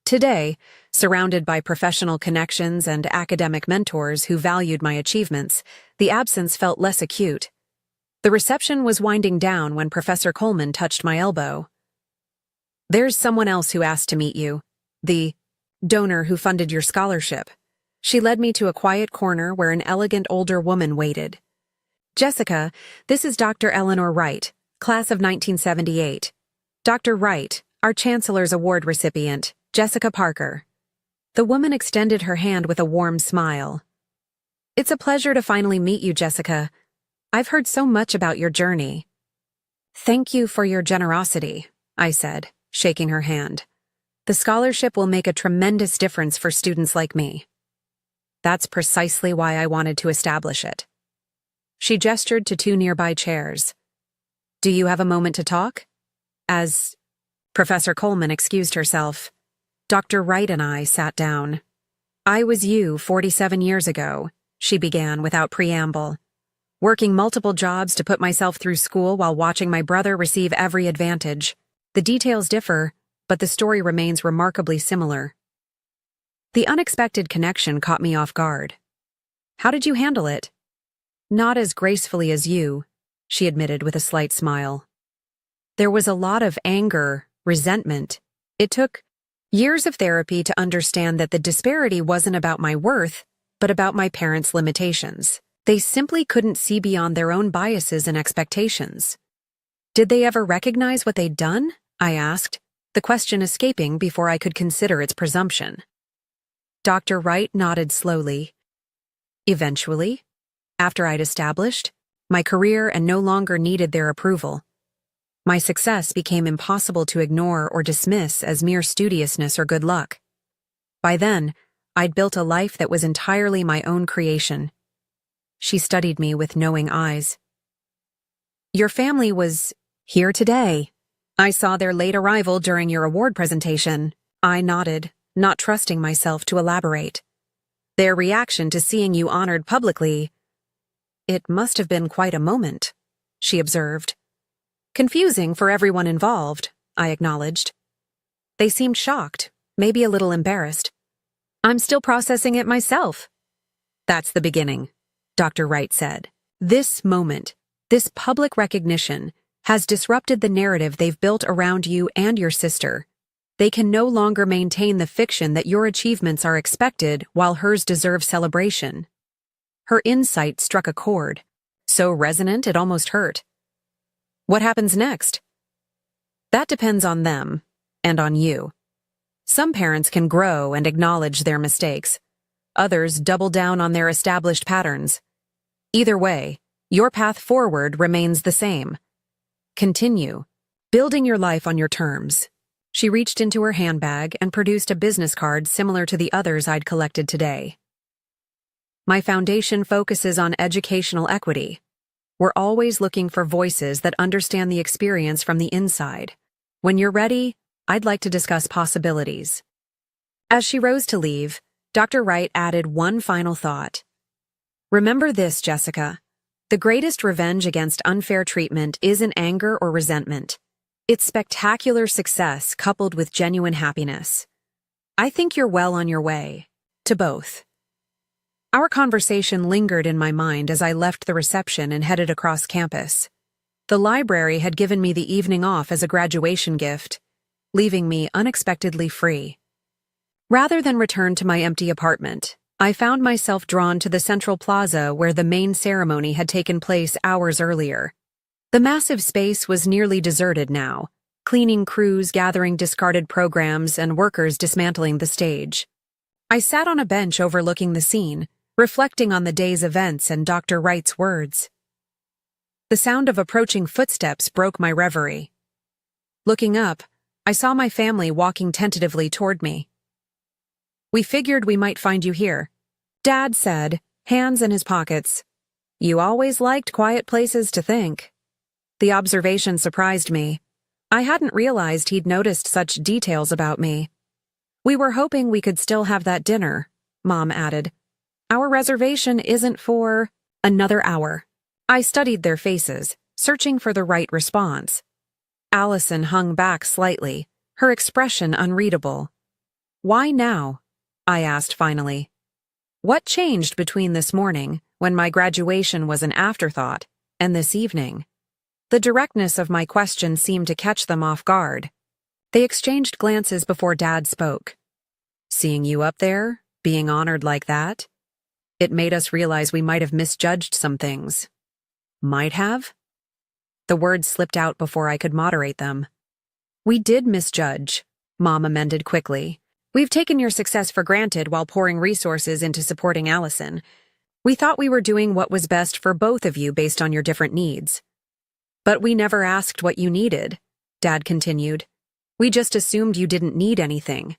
Speaker 1: Today, surrounded by professional connections and academic mentors who valued my achievements, the absence felt less acute. The reception was winding down when Professor Coleman touched my elbow. "There's someone else who asked to meet you. The donor who funded your scholarship." She led me to a quiet corner where an elegant older woman waited. "Jessica, this is Dr. Eleanor Wright, class of 1978. Dr. Wright, our Chancellor's award recipient, Jessica Parker." The woman extended her hand with a warm smile. "It's a pleasure to finally meet you, Jessica. I've heard so much about your journey." "Thank you for your generosity," I said, shaking her hand. "The scholarship will make a tremendous difference for students like me." "That's precisely why I wanted to establish it." She gestured to 2 nearby chairs. "Do you have a moment to talk?" As Professor Coleman excused herself, Dr. Wright and I sat down. "I was you 47 years ago," she began without preamble, "working multiple jobs to put myself through school while watching my brother receive every advantage. The details differ, but the story remains remarkably similar." The unexpected connection caught me off guard. "How did you handle it?" "Not as gracefully as you," she admitted with a slight smile. "There was a lot of anger, resentment. It took years of therapy to understand that the disparity wasn't about my worth, but about my parents' limitations. They simply couldn't see beyond their own biases and expectations." "Did they ever recognize what they'd done?" I asked, the question escaping before I could consider its presumption. Dr. Wright nodded slowly. "Eventually, after I'd established my career and no longer needed their approval, my success became impossible to ignore or dismiss as mere studiousness or good luck. By then, I'd built a life that was entirely my own creation." She studied me with knowing eyes. "Your family was here today. I saw their late arrival during your award presentation." I nodded, not trusting myself to elaborate. "Their reaction to seeing you honored publicly—" "It must have been quite a moment," she observed. "Confusing for everyone involved," I acknowledged. "They seemed shocked, maybe a little embarrassed. I'm still processing it myself." "That's the beginning," Dr. Wright said. "This moment, this public recognition, has disrupted the narrative they've built around you and your sister. They can no longer maintain the fiction that your achievements are expected while hers deserve celebration." Her insight struck a chord, so resonant it almost hurt. "What happens next?" "That depends on them, and on you. Some parents can grow and acknowledge their mistakes. Others double down on their established patterns. Either way, your path forward remains the same. Continue, building your life on your terms. She reached into her handbag and produced a business card similar to the others I'd collected today. My foundation focuses on educational equity. We're always looking for voices that understand the experience from the inside. When you're ready, I'd like to discuss possibilities. As she rose to leave, Dr. Wright added one final thought. Remember this, Jessica. The greatest revenge against unfair treatment isn't anger or resentment. It's spectacular success coupled with genuine happiness. I think you're well on your way to both. Our conversation lingered in my mind as I left the reception and headed across campus. The library had given me the evening off as a graduation gift, leaving me unexpectedly free. Rather than return to my empty apartment, I found myself drawn to the central plaza where the main ceremony had taken place hours earlier. The massive space was nearly deserted now, cleaning crews gathering discarded programs and workers dismantling the stage. I sat on a bench overlooking the scene, reflecting on the day's events and Dr. Wright's words. The sound of approaching footsteps broke my reverie. Looking up, I saw my family walking tentatively toward me. We figured we might find you here, Dad said, hands in his pockets. You always liked quiet places to think. The observation surprised me. I hadn't realized he'd noticed such details about me. We were hoping we could still have that dinner, Mom added. Our reservation isn't for another hour. I studied their faces, searching for the right response. Allison hung back slightly, her expression unreadable. Why now? I asked finally. What changed between this morning, when my graduation was an afterthought, and this evening? The directness of my question seemed to catch them off guard. They exchanged glances before Dad spoke. Seeing you up there, being honored like that? It made us realize we might have misjudged some things. Might have? The words slipped out before I could moderate them. We did misjudge, Mom amended quickly. We've taken your success for granted while pouring resources into supporting Allison. We thought we were doing what was best for both of you based on your different needs. But we never asked what you needed, Dad continued. We just assumed you didn't need anything.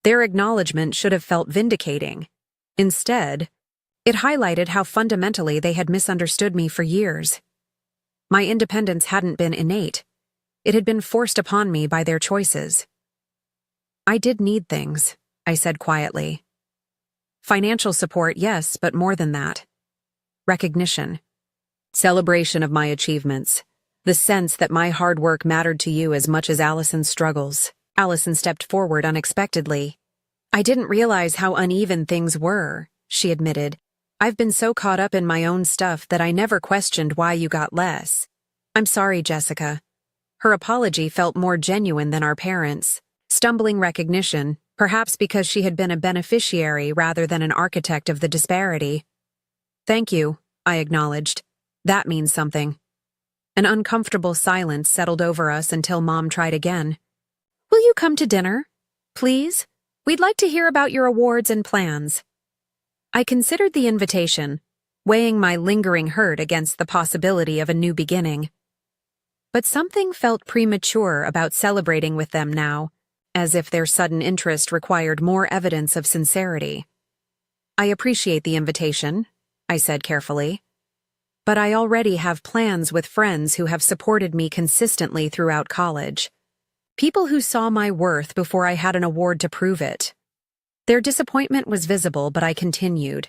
Speaker 1: Their acknowledgement should have felt vindicating. Instead, it highlighted how fundamentally they had misunderstood me for years. My independence hadn't been innate. It had been forced upon me by their choices. I did need things, I said quietly. Financial support, yes, but more than that. Recognition. Celebration of my achievements. The sense that my hard work mattered to you as much as Allison's struggles. Allison stepped forward unexpectedly. I didn't realize how uneven things were, she admitted. I've been so caught up in my own stuff that I never questioned why you got less. I'm sorry, Jessica. Her apology felt more genuine than our parents'. Stumbling recognition, perhaps because she had been a beneficiary rather than an architect of the disparity. Thank you, I acknowledged. That means something. An uncomfortable silence settled over us until Mom tried again. Will you come to dinner? Please? We'd like to hear about your awards and plans. I considered the invitation, weighing my lingering hurt against the possibility of a new beginning. But something felt premature about celebrating with them now, as if their sudden interest required more evidence of sincerity. I appreciate the invitation, I said carefully. But I already have plans with friends who have supported me consistently throughout college. People who saw my worth before I had an award to prove it. Their disappointment was visible, but I continued.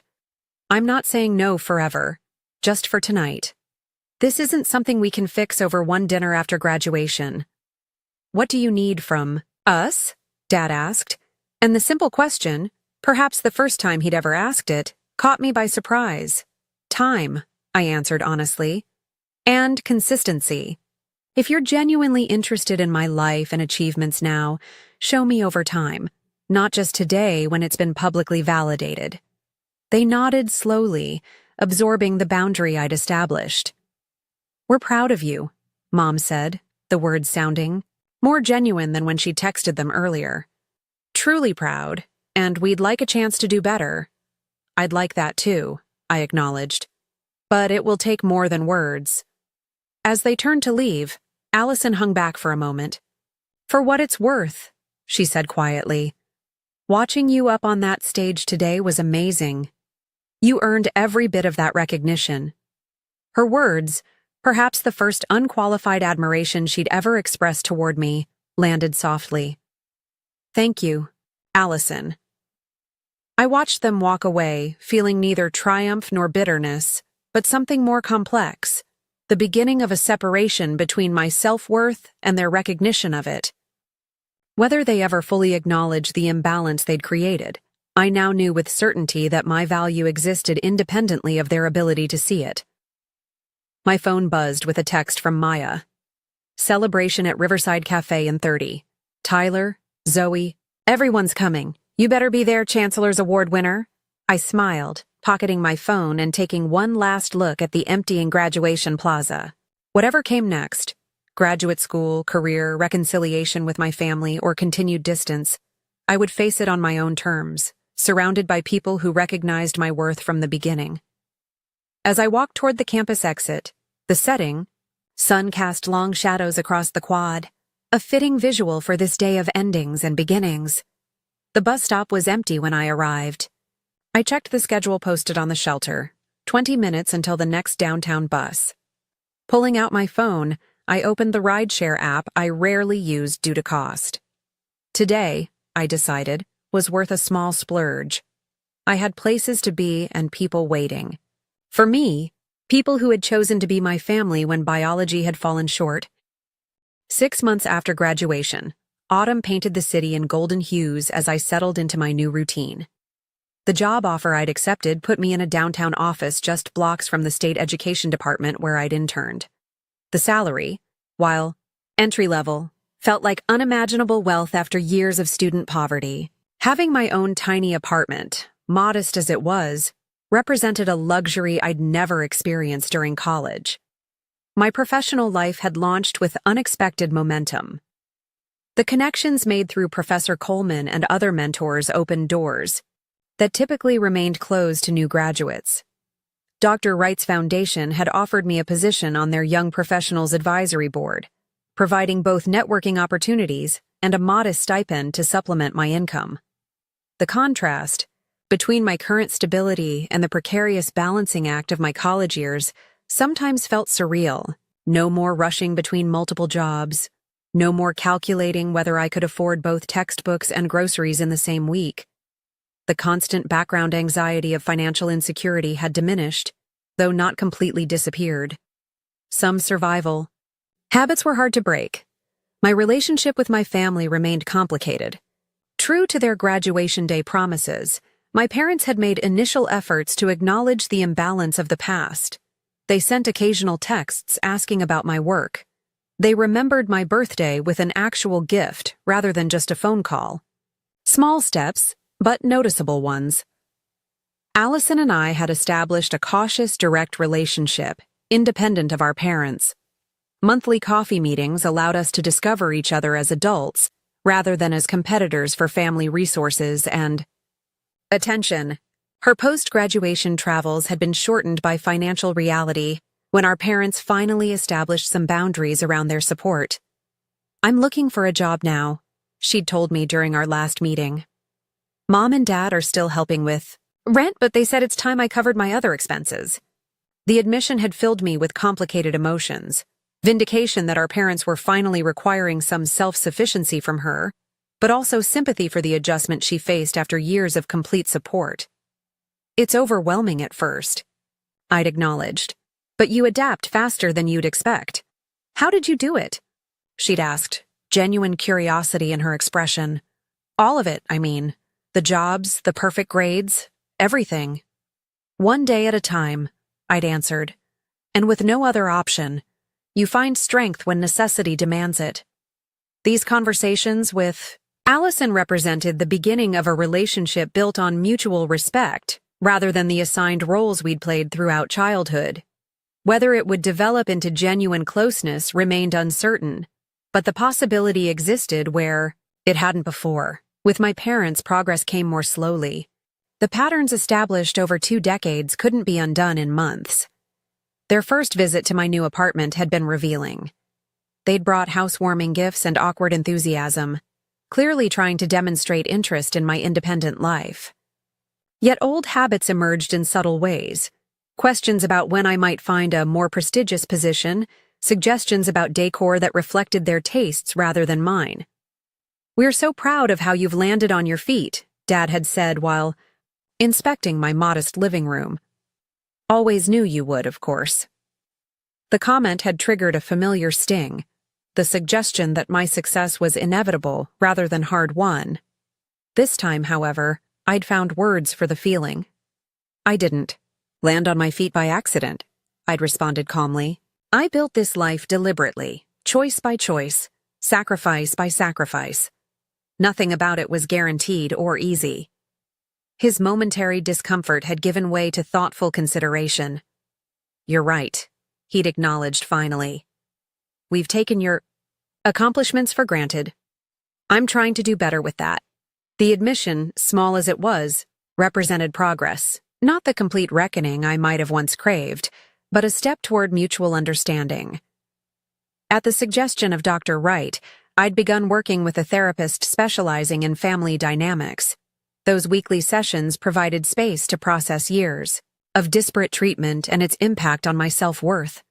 Speaker 1: I'm not saying no forever, just for tonight. This isn't something we can fix over one dinner after graduation. What do you need from us? Dad asked, and the simple question, perhaps the first time he'd ever asked it, caught me by surprise. Time, I answered honestly. And consistency. If you're genuinely interested in my life and achievements now, show me over time, not just today when it's been publicly validated. They nodded slowly, absorbing the boundary I'd established. We're proud of you, Mom said, the words sounding more genuine than when she texted them earlier. Truly proud, and we'd like a chance to do better. I'd like that too, I acknowledged. But it will take more than words. As they turned to leave, Allison hung back for a moment. For what it's worth, she said quietly. Watching you up on that stage today was amazing. You earned every bit of that recognition. Her words, perhaps the first unqualified admiration she'd ever expressed toward me, landed softly. Thank you, Allison. I watched them walk away, feeling neither triumph nor bitterness, but something more complex, the beginning of a separation between my self-worth and their recognition of it. Whether they ever fully acknowledged the imbalance they'd created, I now knew with certainty that my value existed independently of their ability to see it. My phone buzzed with a text from Maya. Celebration at Riverside Cafe in 30. Tyler, Zoe, everyone's coming. You better be there, Chancellor's award winner. I smiled, pocketing my phone and taking one last look at the emptying graduation plaza. Whatever came next, graduate school, career, reconciliation with my family, or continued distance, I would face it on my own terms, surrounded by people who recognized my worth from the beginning. As I walked toward the campus exit, the setting, sun cast long shadows across the quad, a fitting visual for this day of endings and beginnings. The bus stop was empty when I arrived. I checked the schedule posted on the shelter, 20 minutes until the next downtown bus. Pulling out my phone, I opened the rideshare app I rarely used due to cost. Today, I decided, was worth a small splurge. I had places to be and people waiting. For me, people who had chosen to be my family when biology had fallen short. 6 months after graduation, autumn painted the city in golden hues as I settled into my new routine. The job offer I'd accepted put me in a downtown office just blocks from the state education department where I'd interned. The salary, while entry-level, felt like unimaginable wealth after years of student poverty. Having my own tiny apartment, modest as it was, represented a luxury I'd never experienced during college. My professional life had launched with unexpected momentum. The connections made through Professor Coleman and other mentors opened doors that typically remained closed to new graduates. Dr. Wright's foundation had offered me a position on their Young Professionals Advisory Board, providing both networking opportunities and a modest stipend to supplement my income. The contrast between my current stability and the precarious balancing act of my college years sometimes felt surreal. No more rushing between multiple jobs, no more calculating whether I could afford both textbooks and groceries in the same week. The constant background anxiety of financial insecurity had diminished, though not completely disappeared. Some survival. Habits were hard to break. My relationship with my family remained complicated. True to their graduation day promises, my parents had made initial efforts to acknowledge the imbalance of the past. They sent occasional texts asking about my work. They remembered my birthday with an actual gift rather than just a phone call. Small steps, but noticeable ones. Allison and I had established a cautious, direct relationship, independent of our parents. Monthly coffee meetings allowed us to discover each other as adults, rather than as competitors for family resources and attention. Her post-graduation travels had been shortened by financial reality when our parents finally established some boundaries around their support. "I'm looking for a job now," she'd told me during our last meeting. "Mom and Dad are still helping with rent, but they said it's time I covered my other expenses." The admission had filled me with complicated emotions. Vindication that our parents were finally requiring some self-sufficiency from her, but also sympathy for the adjustment she faced after years of complete support. "It's overwhelming at first," I'd acknowledged, "but you adapt faster than you'd expect. How did you do it?" she'd asked, genuine curiosity in her expression. "All of it, I mean. The jobs, the perfect grades, everything." "One day at a time," I'd answered. "And with no other option, you find strength when necessity demands it." These conversations with Allison represented the beginning of a relationship built on mutual respect, rather than the assigned roles we'd played throughout childhood. Whether it would develop into genuine closeness remained uncertain, but the possibility existed where it hadn't before. With my parents, progress came more slowly. The patterns established over 2 decades couldn't be undone in months. Their first visit to my new apartment had been revealing. They'd brought housewarming gifts and awkward enthusiasm, clearly trying to demonstrate interest in my independent life. Yet old habits emerged in subtle ways. Questions about when I might find a more prestigious position, suggestions about decor that reflected their tastes rather than mine. "We're so proud of how you've landed on your feet," Dad had said while inspecting my modest living room. "Always knew you would, of course." The comment had triggered a familiar sting, the suggestion that my success was inevitable rather than hard-won. This time, however, I'd found words for the feeling. "I didn't land on my feet by accident," I'd responded calmly. "I built this life deliberately, choice by choice, sacrifice by sacrifice. Nothing about it was guaranteed or easy." His momentary discomfort had given way to thoughtful consideration. "You're right," he'd acknowledged finally. "We've taken your accomplishments for granted. I'm trying to do better with that." The admission, small as it was, represented progress, not the complete reckoning I might have once craved, but a step toward mutual understanding. At the suggestion of Dr. Wright, I'd begun working with a therapist specializing in family dynamics. Those weekly sessions provided space to process years of disparate treatment and its impact on my self-worth.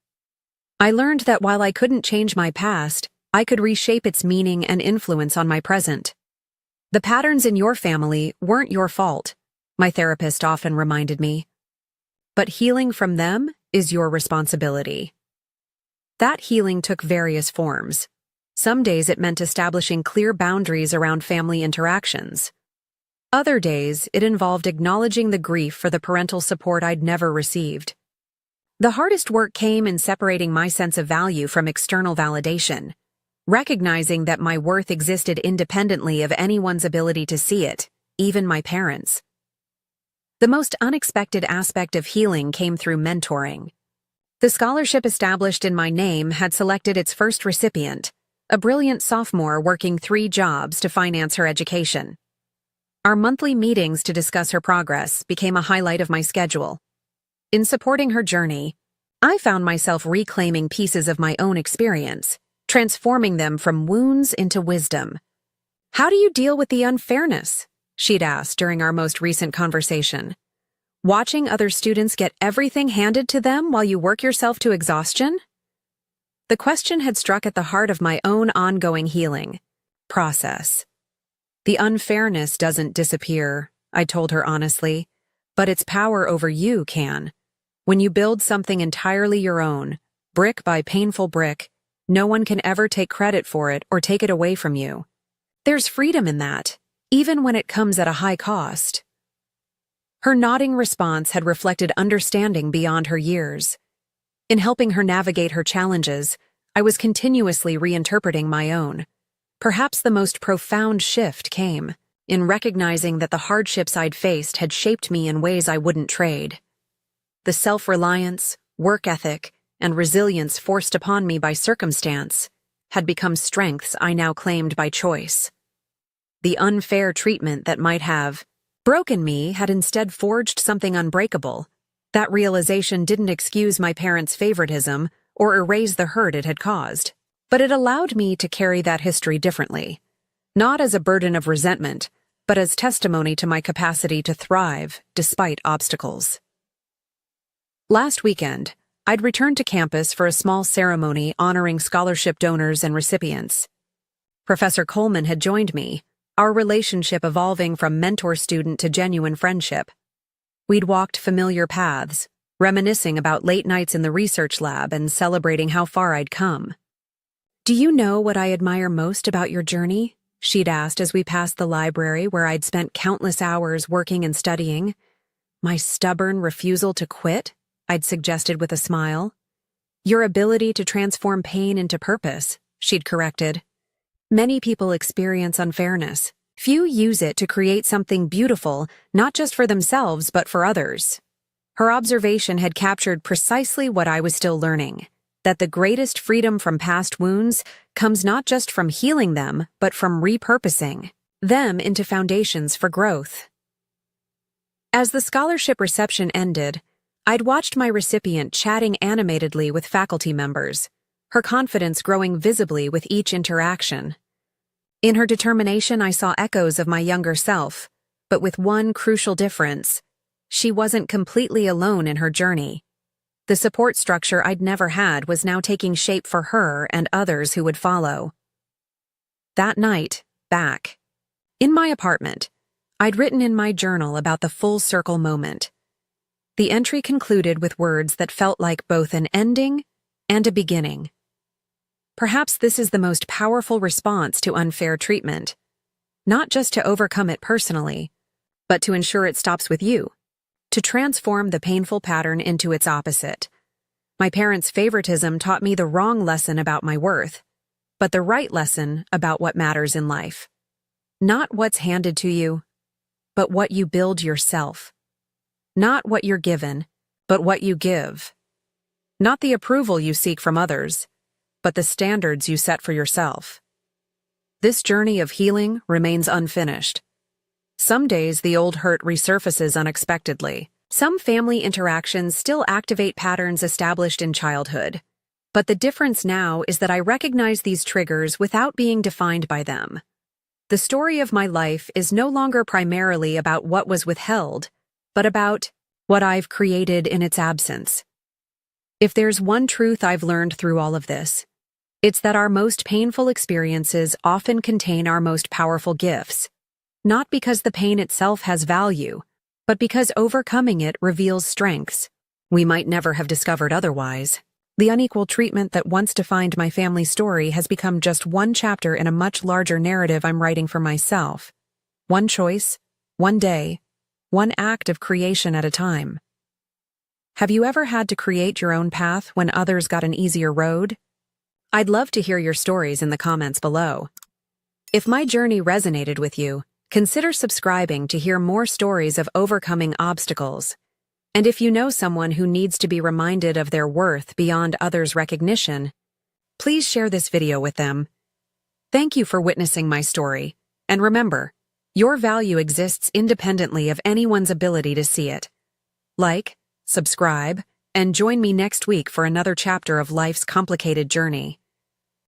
Speaker 1: I learned that while I couldn't change my past, I could reshape its meaning and influence on my present. "The patterns in your family weren't your fault," my therapist often reminded me. "But healing from them is your responsibility." That healing took various forms. Some days it meant establishing clear boundaries around family interactions. Other days, it involved acknowledging the grief for the parental support I'd never received. The hardest work came in separating my sense of value from external validation, recognizing that my worth existed independently of anyone's ability to see it, even my parents. The most unexpected aspect of healing came through mentoring. The scholarship established in my name had selected its first recipient, a brilliant sophomore working 3 jobs to finance her education. Our monthly meetings to discuss her progress became a highlight of my schedule. In supporting her journey, I found myself reclaiming pieces of my own experience, transforming them from wounds into wisdom. "How do you deal with the unfairness?" she'd asked during our most recent conversation. "Watching other students get everything handed to them while you work yourself to exhaustion?" The question had struck at the heart of my own ongoing healing process. "The unfairness doesn't disappear," I told her honestly, "but its power over you can. When you build something entirely your own, brick by painful brick, no one can ever take credit for it or take it away from you. There's freedom in that, even when it comes at a high cost." Her nodding response had reflected understanding beyond her years. In helping her navigate her challenges, I was continuously reinterpreting my own. Perhaps the most profound shift came in recognizing that the hardships I'd faced had shaped me in ways I wouldn't trade. The self-reliance, work ethic, and resilience forced upon me by circumstance had become strengths I now claimed by choice. The unfair treatment that might have broken me had instead forged something unbreakable. That realization didn't excuse my parents' favoritism or erase the hurt it had caused. But it allowed me to carry that history differently, not as a burden of resentment, but as testimony to my capacity to thrive despite obstacles. Last weekend, I'd returned to campus for a small ceremony honoring scholarship donors and recipients. Professor Coleman had joined me, our relationship evolving from mentor-student to genuine friendship. We'd walked familiar paths, reminiscing about late nights in the research lab and celebrating how far I'd come. "Do you know what I admire most about your journey?" she'd asked as we passed the library where I'd spent countless hours working and studying. "My stubborn refusal to quit," I'd suggested with a smile. "Your ability to transform pain into purpose," she'd corrected. "Many people experience unfairness. Few use it to create something beautiful, not just for themselves but for others." Her observation had captured precisely what I was still learning. That the greatest freedom from past wounds comes not just from healing them, but from repurposing, them into foundations for growth. As the scholarship reception ended, I'd watched my recipient chatting animatedly with faculty members, her confidence growing visibly with each interaction. In her determination, I saw echoes of my younger self, but with one crucial difference: she wasn't completely alone in her journey. The support structure I'd never had was now taking shape for her and others who would follow. That night, back in my apartment, I'd written in my journal about the full circle moment. The entry concluded with words that felt like both an ending and a beginning. Perhaps this is the most powerful response to unfair treatment. Not just to overcome it personally, but to ensure it stops with you. To transform the painful pattern into its opposite. My parents' favoritism taught me the wrong lesson about my worth, but the right lesson about what matters in life. Not what's handed to you, but what you build yourself. Not what you're given, but what you give. Not the approval you seek from others, but the standards you set for yourself. This journey of healing remains unfinished. Some days the old hurt resurfaces unexpectedly. Some family interactions still activate patterns established in childhood. But the difference now is that I recognize these triggers without being defined by them. The story of my life is no longer primarily about what was withheld, but about what I've created in its absence. If there's one truth I've learned through all of this, it's that our most painful experiences often contain our most powerful gifts. Not because the pain itself has value, but because overcoming it reveals strengths we might never have discovered otherwise. The unequal treatment that once defined my family story has become just one chapter in a much larger narrative I'm writing for myself. One choice, one day, one act of creation at a time. Have you ever had to create your own path when others got an easier road? I'd love to hear your stories in the comments below. If my journey resonated with you, consider subscribing to hear more stories of overcoming obstacles. And if you know someone who needs to be reminded of their worth beyond others' recognition, please share this video with them. Thank you for witnessing my story, and remember, your value exists independently of anyone's ability to see it. Like, subscribe, and join me next week for another chapter of life's complicated journey.